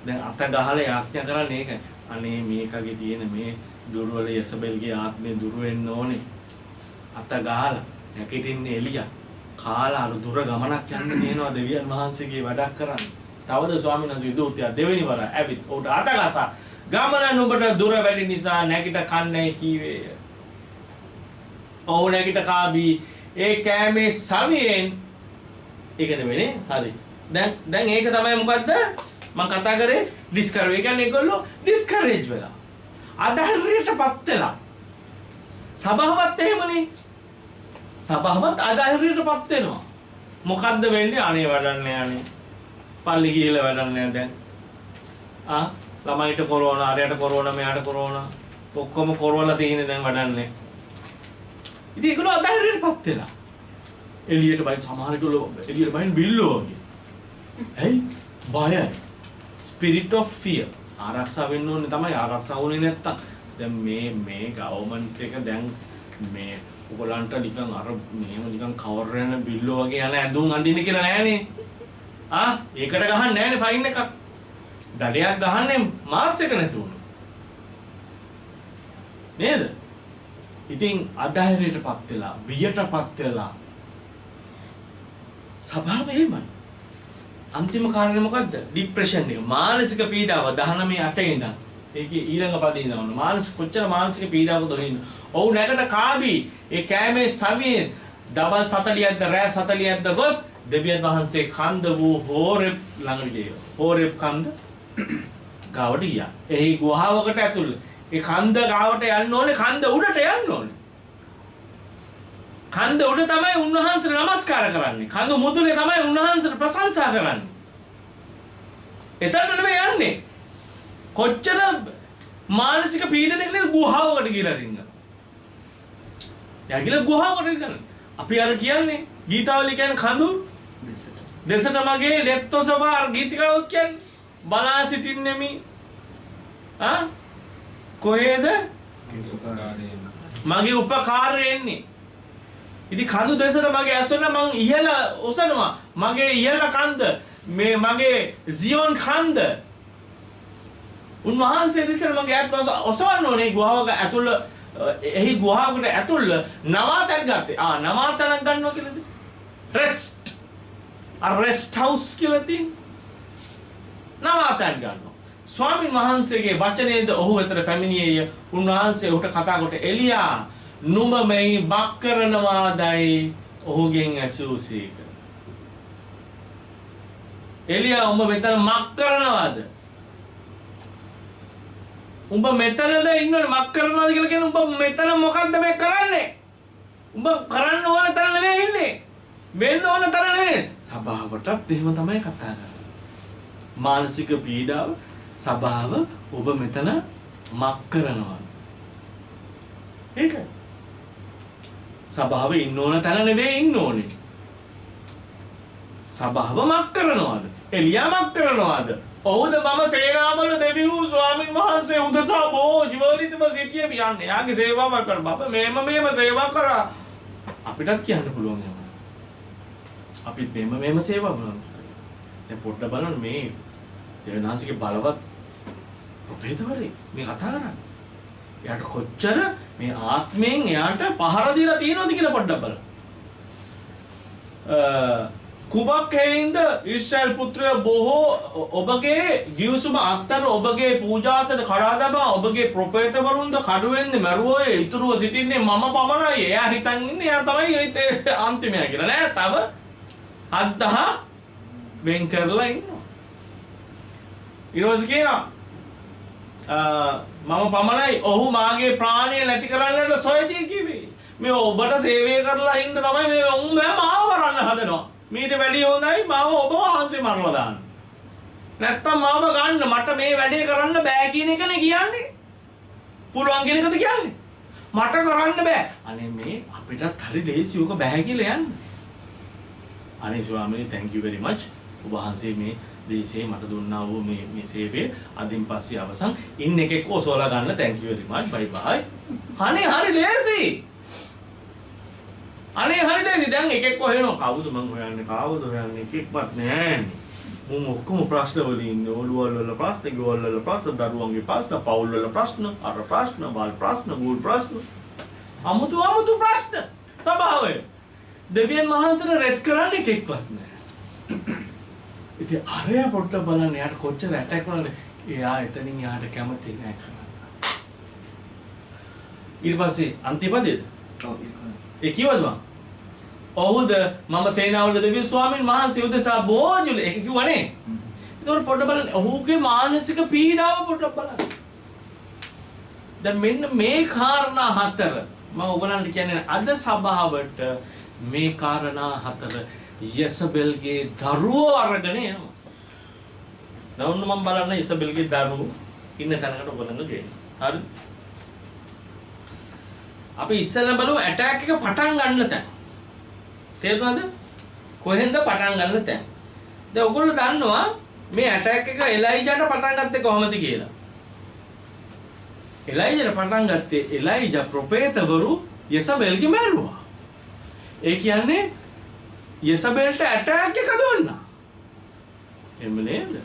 දැන් අත ගහලා යාඥා කරන්නේ ඒකයි අනේ මේකගේ තියෙන මේ දුර්වල යසබෙල්ගේ ආත්මේ දුර වෙන්න ඕනේ අත ගහලා නැගිටින්නේ එලියා කාලා අර දුර ගමනක් යන්න තියෙනවා දෙවියන් වහන්සේගේ වැඩක් කරන්න තවද ස්වාමීන් වහන්සේ දූතයා දෙවෙනි වර ඇවිත් උට අතගසා ගමන නුඹට දුර වැඩි නිසා නැගිට කන්නේ කීවේය ඔව් නැගිට කාබී ඒ කෑමේ සවියෙන් ඒක නෙවෙයි හරි දැන් ඒක තමයි මොකද්ද මම කතා කරේ ඩිස්කරේජ් ඒ කියන්නේ ඒගොල්ලෝ ඩිස්කරේජ් වෙලා අධෛර්යයටපත් වෙලා සබාවත් එහෙමනේ සබාවත් අධෛර්යයටපත් වෙනවා මොකද්ද වෙන්නේ අනේ වඩන්නේ අනේ පල්ලි ගිහලා වැඩන්නේ දැන් ළමයිට කොරෝනා අරයට කොරෝනා මෙයාට කොරෝනා ඔක්කොම කොරවලා තියෙන දැන් වඩන්නේ ඉතින් ඒගොල්ලෝ අධෛර්යයටපත් වෙලා එළියට බයින් සමහරවිට එළියට බයින් බිල්ලෝ වගේ ඇයි බයයි spirit of fear ආරක්ෂා වෙන්න ඕනේ තමයි ආරක්ෂා වුණේ නැත්තම් දැන් මේ ගවර්න්මන්ට් එක දැන් මේ ඔයගලන්ට නිකන් අර මෙහෙම නිකන් කවර් වෙන බිල්ලෝ වගේ යන ඇඳුම් අඳින්න කියලා නෑනේ ඒකට ගහන්නේ නෑනේ ෆයින් එකක් දඩයක් ගහන්නේ මාස් එක නැති වුණා නේද ඉතින් අධෛර්යයටපත් වෙලා බියටපත් වෙලා ස්වභාවය එහෙමයි අන්තිම කාරණේ මොකද්ද ડિප්‍රෙෂන් එක මානසික පීඩාව 19:8 ඉඳන් ඒකේ ඊළඟ පදේ ඉඳන් මානසික කොච්චර මානසික පීඩාවකද හොින්න ඔව් නැකට කාබී ඒ කෑමේ සවියෙන් දවල් 40ක්ද රෑ 40ක්ද ගොස් දෙවියන් වහන්සේ කන්ද වූ හෝරෙප් ළඟට ගියා හෝරෙප් කන්ද ගාවට ගියා එහි ගුහාවකට ඇතුල් ඒ කන්ද ගාවට යන්න ඕනේ කන්ද උඩට යන්න ඕනේ කන්ද උඩ තමයි උන්වහන්සේට නමස්කාර කරන්නේ කන්ද මුදුනේ තමයි උන්වහන්සේට ප්‍රශංසා කරන්නේ එතනට නෙමෙයි යන්නේ කොච්චර මානසික පීඩනයක නේද ගුහාවකට ගිහලා ඉන්න යාගිලා ගුහාවකට ඉන්න අපි අර කියන්නේ ගීතාවලිය කියන්නේ කඳු දෙසට මගේ නෙත්තොසවාර ගීතිකාවක් කියන්නේ බලා සිටින්නෙමි කොහෙද මගේ උපකාරය එන්නේ ඉතින් කඳු දෙසට මගේ ඇසොන මං ඉහළ ඔසනවා මගේ ඉහළ කන්ද මේ මගේ සියොන් කන්ද උන්වහන්සේ දෙසට මගේ ඇත් ඔසවන්න ඕනේ ගුහාවක ඇතුළ එහි ගුහාවකට ඇතුළ නවාතැන් ගත්තේ නවාතැනක් ගන්නවා කියලාද රෙස්ට් රෙස්ට් හවුස් කියලා තියෙන නවාතැන් ගන්නවා ස්වාමීන් වහන්සේගේ වචනේද ඔහු වෙතට පැමිණියේය උන්වහන්සේ ඔහුට කතා කොට එලියා නුඹ මෙහි බක් කරනවාදයි ඔහුගෙන් ඇසූසේක එලියා උඹ මෙතන මක් කරනවාද උඹ මෙතනද ඉන්නවනේ මක් කරනවාද කියලා කියන්නේ උඹ මෙතන මොකද්ද මේ කරන්නේ උඹ කරන්න ඕන තැන නෙමෙයි ඉන්නේ වෙන්න ඕන තර නෙවෙයි. සභාවටත් එහෙම තමයි කතා කරන්නේ. මානසික පීඩාව සභාව ඔබ මෙතන මක් කරනවා. ඒකයි. සභාව ඉන්න ඕන තැන නෙවෙයි ඉන්න ඕනේ. සභාව මක් කරනවාද? එළියා මක් කරනවාද? ඔහුද මම සේනාවල දෙවියෝ ස්වාමින් වහන්සේ උදෙසා බොහෝ ජීවිතව සිටියේ කියන්නේ. යාගේ සේවාවක් කරන බබ මේම සේවා කරා. අපිටත් කියන්න පුළුවන් එහෙම. අපිත් මේම සේවා බලන්න. දැන් පොඩ්ඩක් බලන්න මේ දෙවියන්හන්සේගේ බලවත් ප්‍රභේදවරේ මේ කතා කරන්නේ. එයාට කොච්චර මේ ආත්මයෙන් එයාට පහර දීලා තියෙනවද කියලා පොඩ්ඩක් බලන්න. කුමක් හේින්ද ඊශ්‍රායල් පුත්‍රය බොහෝ ඔබගේ ගිවිසුම අත්තර ඔබගේ පූජාසන කඩා දමා ඔබගේ ප්‍රොපේතවරුන්ද කඩුවෙන්නේ මරුවෝයේ ඉතුරුව සිටින්නේ මම පමණයි. එයා හිතන් ඉන්නේ එයා තමයි අන්තිමයා කියලා නෑ. තව 7000 වෙන් කරලා ඉන්නවා. ඊළඟට කියනවා මම පමණයි ඔහු මාගේ ප්‍රාණය නැති කරන්නට සොයදී කිව්වේ. මේ ඔබට සේවය කරලා ඉන්න තමයි මේ උන් මාව මරන්න හදනවා. මීට වැඩි හොඳයි මාව ඔබ වහන්සේ මරලා දාන්න. නැත්තම් මාව ගන්න මට මේ වැඩේ කරන්න බෑ කියන එකනේ කියන්නේ. පුළුවන් කියන එකද කියන්නේ? මට කරන්න බෑ. අනේ මේ අපිටත් හරි ලේසි උක බෑ කියලා යන්නේ. අනේ ස්වාමීනි thank you very much. ඔබ වහන්සේ මේ දේශේ මට දුන්නා වූ මේ සේවය අදින් පස්සේ අවසන් ඉන්න එකෙක් ඔසවලා ගන්න thank you very much bye bye. අනේ හරි ලේසි. අනේ හරියටද දැන් එකෙක් හොයනවා කවුද මං හොයන්නේ කවුද හොයන්නේ එකෙක්වත් නෑනේ මුන් ඔක්කොම ප්‍රශ්න වල ඉන්නේ ඔළුවල් වල ප්‍රශ්න ගෙවල් වල ප්‍රශ්න දරුවන්ගේ ප්‍රශ්න පවුල් වල ප්‍රශ්න අර ප්‍රශ්න වල් ප්‍රශ්න ගුල් ප්‍රශ්න අමුතු ප්‍රශ්න සභාවේ දෙවියන් මහන්තර රෙස් කරන්න එකෙක්වත් නෑ ඉතින් අරයා පොට්ට බලන්න යාට කොච්චර ඇටැක් වුණාද එයා එතනින් යාට කැමති නෑ කරන්න ඊට පස්සේ අන්තිමදේද ඔව් ඒ කිව්වද මම ඔහුද මම සේනාවල දෙවියන් ස්වාමීන් වහන්සේ උදෙසා බෝජුල ඒක කිව්වනේ ඒතකොට පොඩ්ඩක් බලන්න ඔහුගේ මානසික පීඩාව පොඩ්ඩක් බලන්න දැන් මෙන්න මේ කාරණා හතර මම ඔයගලන්ට කියන්නේ අද සභාවට මේ කාරණා හතර යසබෙල්ගේ දරුවෝ අරගෙන එනවා දැන් මම බලන්න යසබෙල්ගේ දරුවෝ ඉන්න තැනකට ඔයගලන්ට ගේනවා හරිද අපි ඉස්සෙල්ලා බලමු ඇටැක් එක පටන් ගන්න තැන. තේරුණාද? කොහෙන්ද පටන් ගන්න තැන. දැන් ඔයගොල්ලෝ දන්නවා මේ ඇටැක් එක එලයිජාට පටන් ගත්තේ කොහොමද කියලා. එලයිජාට පටන් ගත්තේ එලයිජා ප්‍රොපේතවරු යසබෙල්ගේ මැරුවා. ඒ කියන්නේ යසබෙල්ට ඇටැක් එක දුන්නා. එන්න නේද?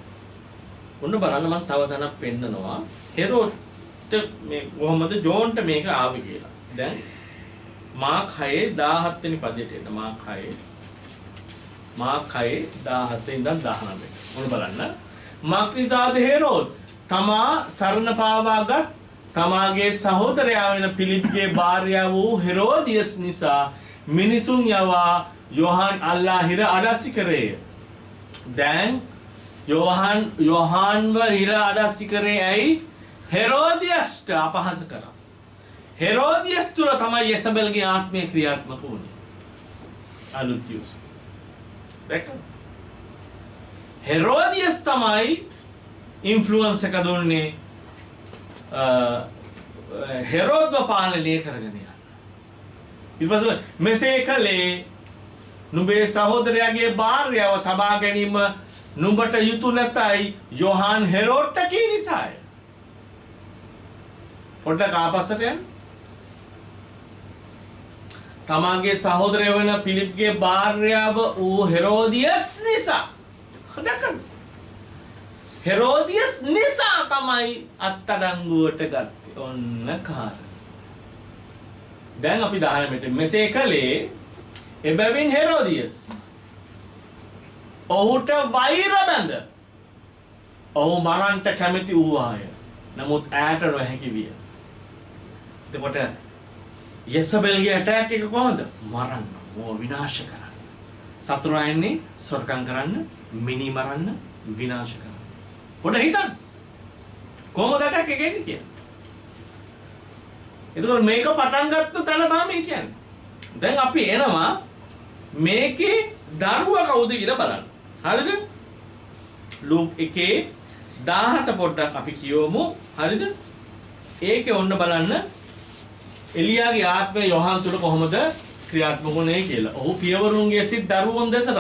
ඔන්න බලන්න මම තව තැනක් පෙන්නනවා. හෙරෝඩ්ට මේ කොහොමද ජෝන්ට මේක ආවේ කියලා. දැන් මාක් 6:17 වෙනි පදයට එන්න මාක් 6:17 ඉඳන් 19. මොන බලන්න. මාක් නිසාද හෙරෝඩ් තමා සරණ පාවාගත් තමාගේ සහෝදරයා වෙන පිලිප්ගේ භාර්යාව වූ හෙරෝදියස් නිසා මිනිසුන් යවා යෝහන් අල්ලාහිර අඩස්සි කරේය. දැන් යෝහන්ව හිර අඩස්සි කරේ ඇයි? හෙරෝදියස්ට අපහාස කරා. හෙරෝදියස් තුල තමයි යසබෙල්ගේ ආත්මය ක්‍රියාත්මක වුණේ. අලුත් කියුස්. දැක්කද? හෙරෝදියස් තමයි ඉන්ෆ්ලුවන්ස් එක දුන්නේ හෙරෝද්ව පාලනය කරගෙන යන්න. ඊපස්සේ මෙසේ කලේ නුඹේ සහෝදරයාගේ භාර්යාව තබා ගැනීම නුඹට යුතු නැතයි යෝහන් හෙරෝඩ්ට කී නිසාය. පොඩ්ඩක් ආපස්සට යන්න. තමාගේ සහෝදරය වෙන පිලිප්ගේ භාර්යාව වූ හෙරෝදියස් නිසා දැක්කද? හෙරෝදියස් නිසා තමයි අත්අඩංගුවට ගත්තේ. ඔන්න කාරණා. දැන් අපි 10 මෙතන මෙසේ කලේ එබැවින් හෙරෝදියස් ඔහුට වෛර බැඳ ඔහු මරන්නට කැමති වූවාය. නමුත් ඈට නොහැකි විය. එතකොට යසබෙල්ගේ ඇටැක් එක කොහොමද? මරන්න, මොව විනාශ කරන්න. සතුරා එන්නේ සොරකම් කරන්න, මිනි මරන්න, විනාශ කරන්න. පොඩ හිතන්න. කොහොමද ඇටැක් එක එන්නේ කියලා. එතකොට මේක පටන් ගත්ත තැන තමයි කියන්නේ. දැන් අපි එනවා මේකේ දරුවා කවුද කියලා බලන්න. හරිද? ලූප් එකේ 17 පොඩ්ඩක් අපි කියවමු. හරිද? ඒකේ ඔන්න බලන්න එලියාගේ ආත්මය යොහන් තුල කොහොමද ක්‍රියාත්මක වුනේ කියලා. ඔහු පියවරුන්ගේ සිත් දරුවොන් දෙසට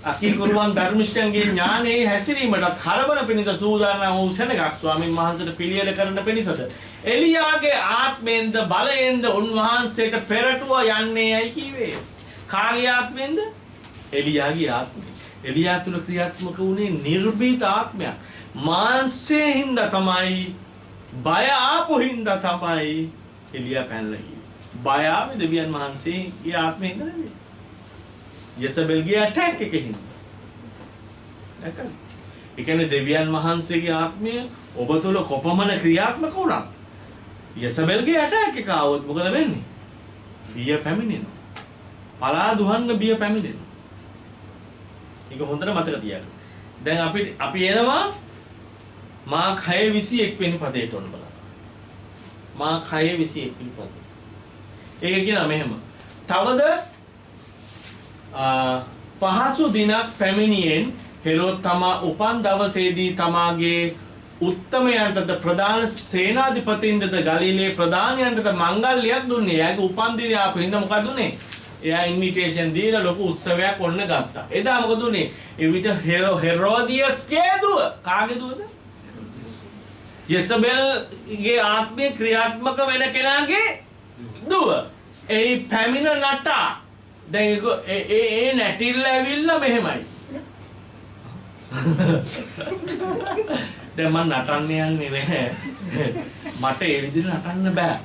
අකීකරුවන් ධර්මිෂ්ඨයන්ගේ ඥානයේ හැසිරීමටත් හරවන පිණිස සූදානම් වූ සෙනගක් ස්වාමීන් වහන්සේට පිළියෙල කරන පිණිසද එලියාගේ ආත්මයෙන්ද බලයෙන්ද උන්වහන්සේට පෙරටුව යන්නේයි කීවේ. කාගේ ආත්මයෙන්ද? එලියාගේ ආත්මයෙන්. එලියා තුල ක්‍රියාත්මක වුණේ නිර්භීත ආත්මයක්. මාංශයෙන් හින්දා තමයි බය ආපු හින්දා තමයි එලියා පැනලා ගියේ. බය ආවේ දෙවියන් වහන්සේගේ ආත්මයෙන් නෙවෙයි. යසබෙල්ගේ ඇටැක් එකකින් හින්දා. දැක්කද? ඒ කියන්නේ දෙවියන් වහන්සේගේ ආත්මය ඔබ තුල කොපමණ ක්‍රියාත්මක වුණත් යසබෙල්ගේ ඇටැක් එක ආවොත් මොකද වෙන්නේ? බිය පැමිණෙනවා. පලා දුහන්න බිය පැමිණෙනවා. ඒක හොඳට මතක තියාගන්න. දැන් අපි එනවා මාක් 6:21 වෙනි පදයට ඔන්න බලන්න. මාක් 6:21 වෙනි පදය. ඒක කියනවා මෙහෙම. තවද පහසු දිනක් පැමිණියෙන් හෙරෝද් තමා උපන් දවසේදී තමාගේ උත්තමයන්ටද ප්‍රධාන සේනාධිපතින්ටද ගලිලේ ප්‍රධානයන්ටද මංගල්‍යයක් දුන්නේ. එයාගේ උපන් දිනේ ආපු හින්දා මොකද උනේ? එයා ඉන්විටේෂන් දීලා ලොකු උත්සවයක් ඔන්න ගත්තා. එදා මොකද උනේ? එවිට හෙරෝදියස්ගේ දුව. කාගේ දුවද? යසබෙල්ගේ ආත්මය ක්‍රියාත්මක වෙන කෙනාගේ දුව. ඒ පැමිණ නටා. දැන් ඒ නැටිල්ල ඇවිල්ලා මෙහෙමයි. දැන් මම නටන්න යන්නේ නැහැ. මට ඒ විදිහට නටන්න බෑ.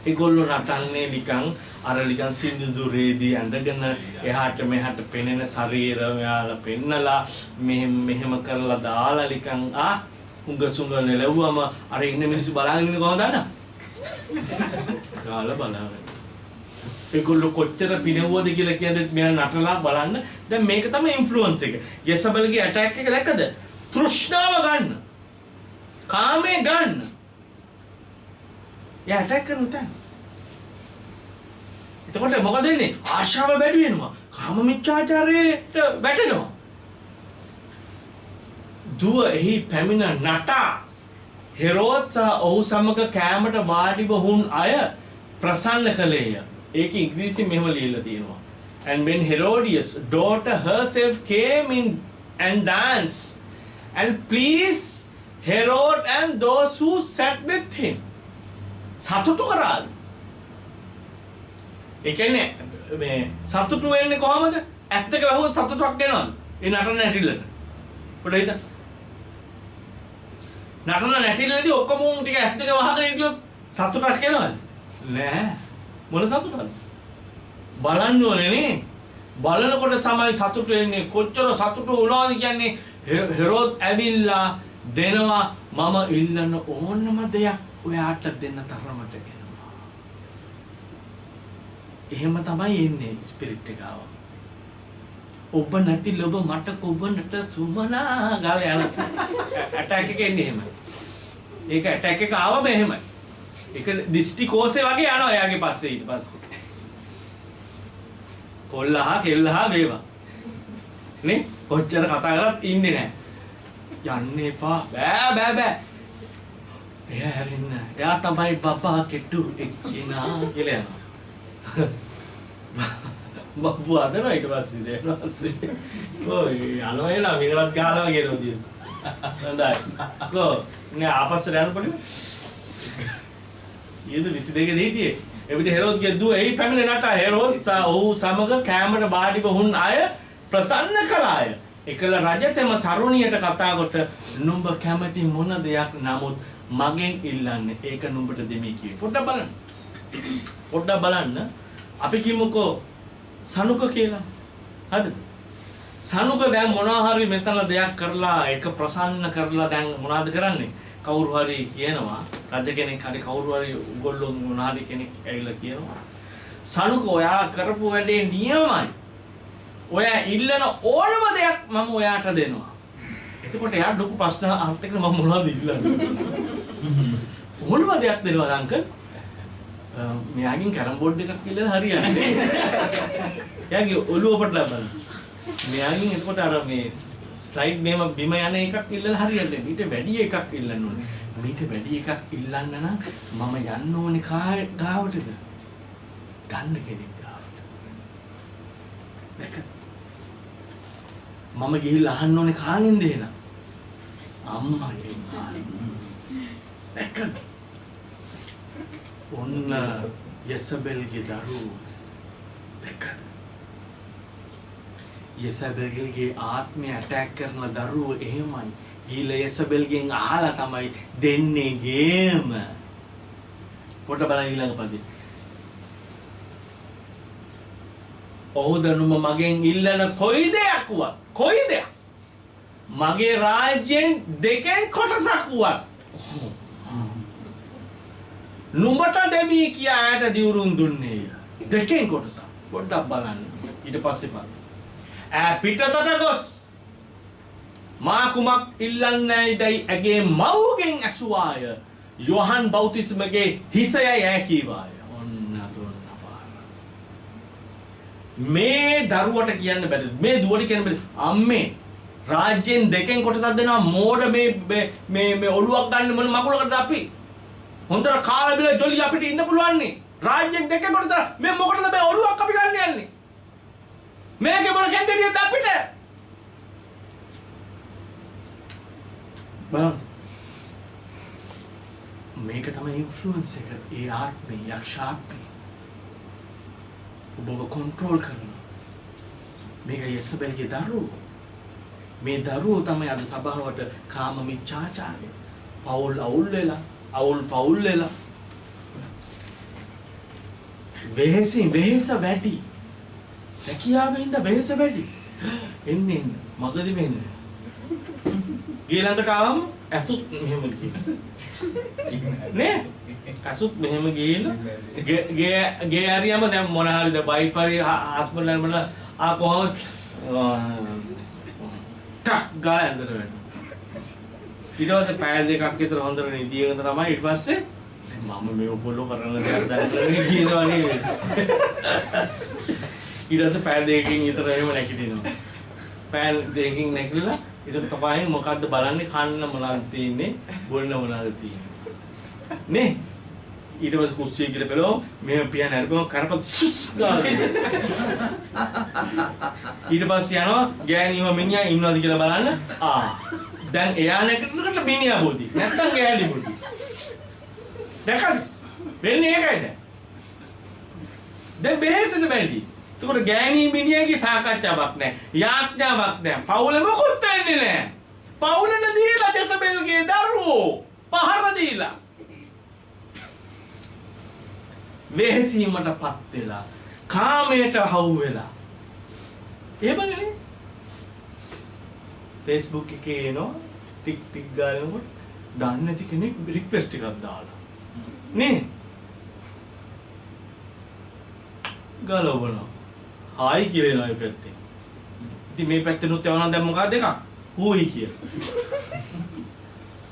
ඒගොල්ලෝ නටන්නේ නිකන් අර නිකන් සින්දුරේදී ඇඳගෙන එහාට මෙහාට පෙනෙන ශරීරය යාලා පෙන්නලා මෙහෙම කරලා දාලා නිකන් උඟසුඟ නෙලවුවම අර ඉන්න මිනිස්සු බලාගෙන ඉන්නේ කොහොමද අන්න? ගාලා බලාගෙන. ඒගොල්ලෝ කොච්චර පිනවුවද කියලා කියන්නේ මෙයා නටලා බලන්න. දැන් මේක තමයි ඉන්ෆ්ලුවන්ස් එක. යසබෙල්ගේ ඇටැක් එක දැක්කද? තෘෂ්ණාව ගන්න. කාමේ ගන්න. යා ඇටැක් කරන තැන. එතකොට මොකද වෙන්නේ? ආශාව වැඩි වෙනවා. කාම මිච්ඡාචාරයට වැටෙනවා. දුව එහි පැමිණ නටා හෙරෝද් සහ ඔහු සමග කෑමට වාඩිව වුන් අය ප්‍රසන්න කළේය. ඒක ඉංග්‍රීසියෙන් මෙහෙම ලියලා තියෙනවා. And when Herodias' daughter herself came in and danced and pleased Herod and those who sat with him. සතුටු කරාලු. ඒ කියන්නේ මේ සතුටු වෙන්නේ කොහමද? ඇත්ත දෙක වහුවොත් සතුටක් එනවද? ඒ නටන නැටිල්ලට. පොඩ්ඩක් හිතන්න. නටන නැටිල්ලදී ඔක්කොම ටික ඇත්ත දෙක වහගෙන ඉතියොත් සතුටක් එනවද? නෑ. මොන සතුටද? බලන්න ඕනේ නේ. බලනකොට සමයි සතුට වෙන්නේ. කොච්චර සතුට වුණාද කියන්නේ හෙරෝද් ඇවිල්ලා දෙනවා මම ඉල්ලන ඕනම දෙයක් ඔයාට දෙන්න තරමට එනවා. එහෙම තමයි එන්නේ ස්පිරිට් එක ආව. ඔබ නැති ලොබ මට කොබනට සුමනා ගාලා යන ඇටැක් එක එන්නේ එහෙමයි. ඒක ඇටැක් එක ආවම එහෙමයි. ඒක දිස්ටි කෝසේ වගේ යනවා එයාගේ පස්සේ ඊට පස්සේ. කොල්ලහා කෙල්ලහා වේවා. නේ කොච්චර කතා කරත් ඉන්නේ නැහැ. යන්න එපා. බෑ. එයා හැරෙන්න. එයා තමයි බබා කෙටු එක්කිනා කියලා යනවා. බබ්බු අදලා ඊට පස්සේ දෙනවාසේ. ඔය යනවා එලා මිනලත් ගහලා වගේ නෝදියස්. හොඳයි. කො නේ ආපස්සට යන්න පුළුවන්. ඊද 22 දෙහිටියේ. එවිට හෙරෝද්ගේ දුව එහි පැමිණ නටා හෙරෝද් ඔහු සමග කෑමට වාඩිව වුන් අය ප්‍රසන්න කළාය. එකල රජතෙම තරුණියට කතා කොට නුඹ කැමති මොන දෙයක් නමුත් මගෙන් ඉල්ලන්නේ ඒක නුඹට දෙමි කිව්වේ. පොඩ්ඩක් බලන්න. අපි කිමුකෝ සනුක කියලා. හරිද? සනුක දැන් මොනවා හරි මෙතන දෙයක් කරලා ඒක ප්‍රසන්න කරලා දැන් මොනවද කරන්නේ? කවුරු හරි කියනවා රජ කෙනෙක් හරි කවුරු හරි උගොල්ලෝ මොනවා හරි කෙනෙක් ඇවිල්ලා කියනවා සනුක ඔයා කරපු වැඩේ නියමයි. ඔයා ඉල්ලන ඕනම දෙයක් මම ඔයාට දෙනවා. එතකොට එයා ලොකු ප්‍රශ්න අහත් එක්ක මම මොනවද ඉල්ලන්නේ? ඕනම දෙයක් දෙනවා අංකල්. මෙයාගෙන් කැරම් බෝඩ් එකක් ඉල්ලලා හරියන්නේ. එයාගේ ඔළුව පොඩ්ඩක් බලන්න. මෙයාගෙන් එතකොට අර මේ ස්ලයිඩ් මේම බිම යන එකක් ඉල්ලලා හරියන්නේ. ඊට වැඩි එකක් ඉල්ලන්න ඕනේ. ඊට වැඩි එකක් ඉල්ලන්න නම් මම යන්න ඕනේ ගාවටද? ගන්න කෙනෙක් ගාවට. දැක. මම ගිහිල්ලා අහන්න ඕනේ කාගෙන්ද එහෙනම්? අම්මගෙන් අහන්න. දැක. ඔන්න යසබෙල්ගේ දරුවෝ දැක. යසබෙල්ගේ ආත්මය ඇටැක් කරන දරුවෝ එහෙමයි. ගිහිල්ලා යසබෙල්ගෙන් අහලා තමයි දෙන්නේ ගේම. පොට බලන්න ඊළඟ පදේ. ඔහු දනුම මගෙන් ඉල්ලන කොයි දෙයක් වුවත් කොයි දෙයක් මගේ රාජ්‍යයෙන් දෙකෙන් කොටසක් වුවත් නුඹට දෙමි කියා ඇයට දිවුරුම් දුන්නේය. දෙකෙන් කොටසක්. පොඩ්ඩක් බලන්න. ඊට පස්සේ බලන්න. ඈ පිටතට ගොස් මා කුමක් ඉල්ලන්නේදයි ඇගේ මව්ගෙන් ඇසුවාය. යෝහන් බෞතිස්මගේ හිසයයි ඇය කීවාය. ඔන්න දුන්න පාර. මේ දරුවට කියන්න බැරි. මේ දුවට කියන්න බැරි. අම්මේ රාජ්‍යයෙන් දෙකෙන් කොටසක් දෙනවා මෝඩ මේ ඔළුවක් ගන්න මොන මගුලකටද අපි? හොඳට කාලා බිලා ජොලි අපිට ඉන්න පුළුවන් නේ. රාජ්‍යයෙන් දෙකෙන් කොටස මේ මොකටද මේ ඔළුවක් අපි ගන්න යන්නේ? මේකේ මොන කැන්දෙනියද අපිට? බලන්න. මේක තමයි ඉන්ෆ්ලුවන්ස් එක. ඒ ආත්මේ යක්ෂාත්මේ. ඔබව කන්ට්‍රෝල් කරනවා. මේක යසබෙල්ගේ දරුවෝ. මේ දරුවෝ තමයි අද සභාවට කාම මිච්ඡාචාරය. පෞල් අවුල් වෙලා, පෞල් වෙලා. වෙහෙස වැඩි. හැකියාවෙන්ද වෙහෙස වැඩි. එන්නේ මගදී වෙන්නේ. ගේ ළඟට ආවම ඇසුත් මෙහෙම ගිහින්. නේ? ඇසුත් මෙහෙම ගිහින් ගේ හරියම දැන් මොන හරිද බයික් හරි හස්බන්ඩ් නර්මල කොහොමද ටක් ගාලා ඇඳට වෙනවා. ඊට පස්සේ පැය දෙකක් විතර හොඳට නිදියගෙන තමයි ඊට පස්සේ මම මේ ඔපොල්ලෝ කරන දේවල් දැක්කම කියනවා නේද? ඊට පස්සේ පැය දෙකකින් විතර එහෙම නැගිටිනවා. පැය දෙකකින් නැගිටලා ඊට තමයි මොකද්ද බලන්නේ කන්න මොනවද තියෙන්නේ බොන්න මොනවද තියෙන්නේ නේ? ඊට පස්සේ කුස්සිය කියලා පෙළෝ මේ පියන අරගෙන කරපත් ගාලා ඊට පස්සේ යනවා ගෑණිව මිනිහා ඉන්නවද කියලා බලන්න. දැන් එයා නැගිටිනකොට මිනිහා බොදි නැත්තම් ගෑණි බොදි. දැක්කද? වෙන්නේ ඒකයිද? දැන් බෙහෙසෙන්න බැරි. එතකොට ගෑණි මිනිහාගේ සාකච්ඡාවක් නැහැ. යාඥාවක් නැහැ. පවුල මොකුත් වෙන්නේ නැහැ. පවුලට දීලා ජෙසබෙල්ගේ දරුවෝ පහර දීලා වෙහසීමටපත් වෙලා කාමයට හවු වෙලා එහෙමනේ Facebook එකේ එනවා ටික් ටික් ගානකොට දන්නේ නැති කෙනෙක් රික්වෙස්ට් එකක් දාලා නේ ගලවනවා හායි කියලා එනවා මේ පැත්තේ. ඉතින් මේ පැත්තෙනුත් යවනවා දැන් මොකක්ද දෙකක් හුයි කියලා.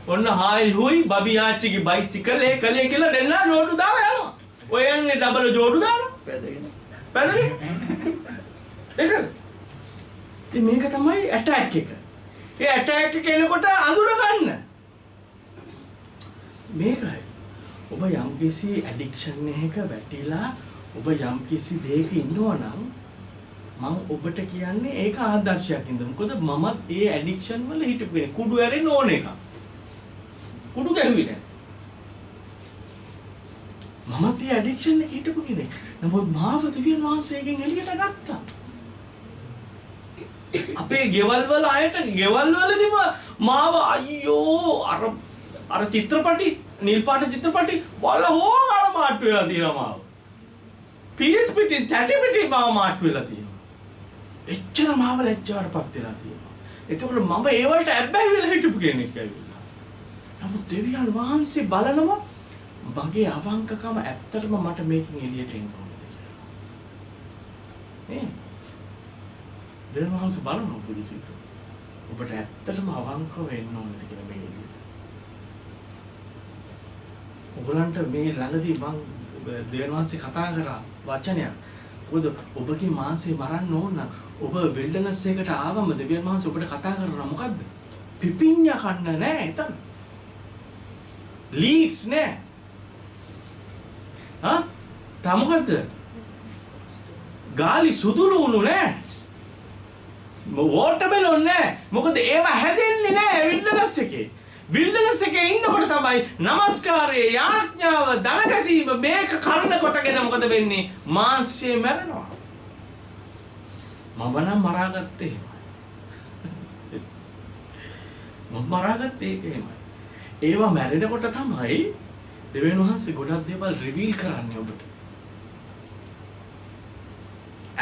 ඔන්න හායි හුයි බබි ආච්චිගේ බයිසිකල් ඒ කලේ කියලා දෙන්න ජෝඩු දාලා යනවා. ඔය යන්නේ ඩබල් ජෝඩු දානවා. පැදගෙන. ඒකද? ඉතින් මේක තමයි ඇටැක් එක. ඒ ඇටැක් එක එනකොට අඳුර ගන්න. මේකයි. ඔබ යම්කිසි ඇඩික්ෂන් එකක වැටිලා ඔබ යම්කිසි දෙයක ඉන්නවා නම් මම ඔබට කියන්නේ ඒක ආදර්ශයක් ඉදලා. මොකද මමත් ඒ ඇඩික්ෂන් වල හිටපු කෙනෙක්. කුඩු ඇරෙන්න ඕන එක. කුඩු ගැහුවේ නෑ. මමත් ඒ ඇඩික්ෂන් එකේ හිටපු කෙනෙක්. නමුත් මාව දෙවියන් වහන්සේගෙන් එළියට ගත්තා. අපේ ගෙවල් වල අයට ගෙවල් වලදීම මාව අයියෝ අර චිත්‍රපටි නිල් පාට චිත්‍රපටි බල හොගාල මාට්ටු වෙලා තියෙනවා මාව. PS පිටින් 30 පිටින් මාව මාට්ටු වෙලා තියෙනවා. එච්චර මාව ලැජ්ජාවටපත් වෙලා තියෙනවා. එතකොට මම ඒ වලට ඇබ්බැහි වෙලා හිටපු කෙනෙක් ඇවිල්ලා. නමුත් දෙවියන් වහන්සේ බලනවා මගේ අවංකකම ඇත්තටම මට මේකෙන් එළියට එන්න ඕනද කියලා. නේ? දෙවියන් වහන්සේ බලනවා පුදුසිත. ඔබට ඇත්තටම අවංකව වෙන්න ඕනද කියලා මේ එළියට. ඔයගලන්ට මේ ළඟදී මං දෙවියන් වහන්සේ කතා කරා වචනයක්. මොකද ඔබගේ මාංශේ මරන්න ඕන නම් ඔබ විල්ඩනස් එකකට ආවම දෙවියන් වහන්සේ ඔබට කතා කරනවා මොකද්ද? පිපිඤ්ඤා කන්න නෑ එතන. ලීක්ස් නෑ. තා මොකද්ද? ගාලි සුදුළු උණු නෑ. වෝටර්මෙලොන් නෑ. මොකද ඒවා හැදෙන්නේ නෑ විල්ඩනස් එකේ. විල්ඩනස් එකේ ඉන්නකොට තමයි নমස්කාරයේ යාඥාව දනගැසීම මේක කරන කොටගෙන මොකද වෙන්නේ? මාංශය මැරෙනවා. මම නම් මරාගත්තේ. මම මරාගත්තේ ඒකේමයි. ඒවා මැරෙනකොට තමයි දෙවියන් වහන්සේ ගොඩක් දේවල් රිවීල් කරන්නේ ඔබට.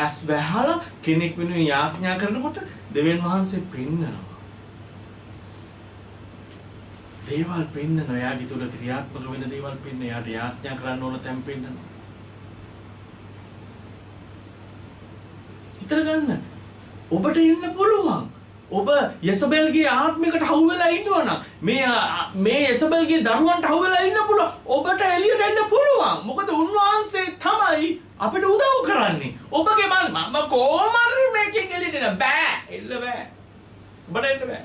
ඇස් වැහලා කෙනෙක් වෙනුවෙන් යාඥා කරනකොට දෙවියන් වහන්සේ පෙන්නනවා. දේවල් පෙන්නනවා. එයාගේ තුල ක්‍රියාත්මක වෙන දේවල් පෙන්න. එයාට යාඥා කරන්න ඕන තැන් පෙන්නනවා. හිතර ගන්න. ඔබට ඉන්න පුළුවන්. ඔබ යසබෙල්ගේ ආත්මයකට හවු වෙලා ඉන්නවනම් මේ යසබෙල්ගේ දරුවන්ට හවු වෙලා ඉන්න පුළුවන්. ඔබට එළියට එන්න පුළුවන්. මොකද උන්වහන්සේ තමයි අපිට උදව් කරන්නේ. ඔබගේ මම කොහොම හරි මේකෙන් එළියට එන්න බෑ. එන්න බෑ. ඔබට එන්න බෑ.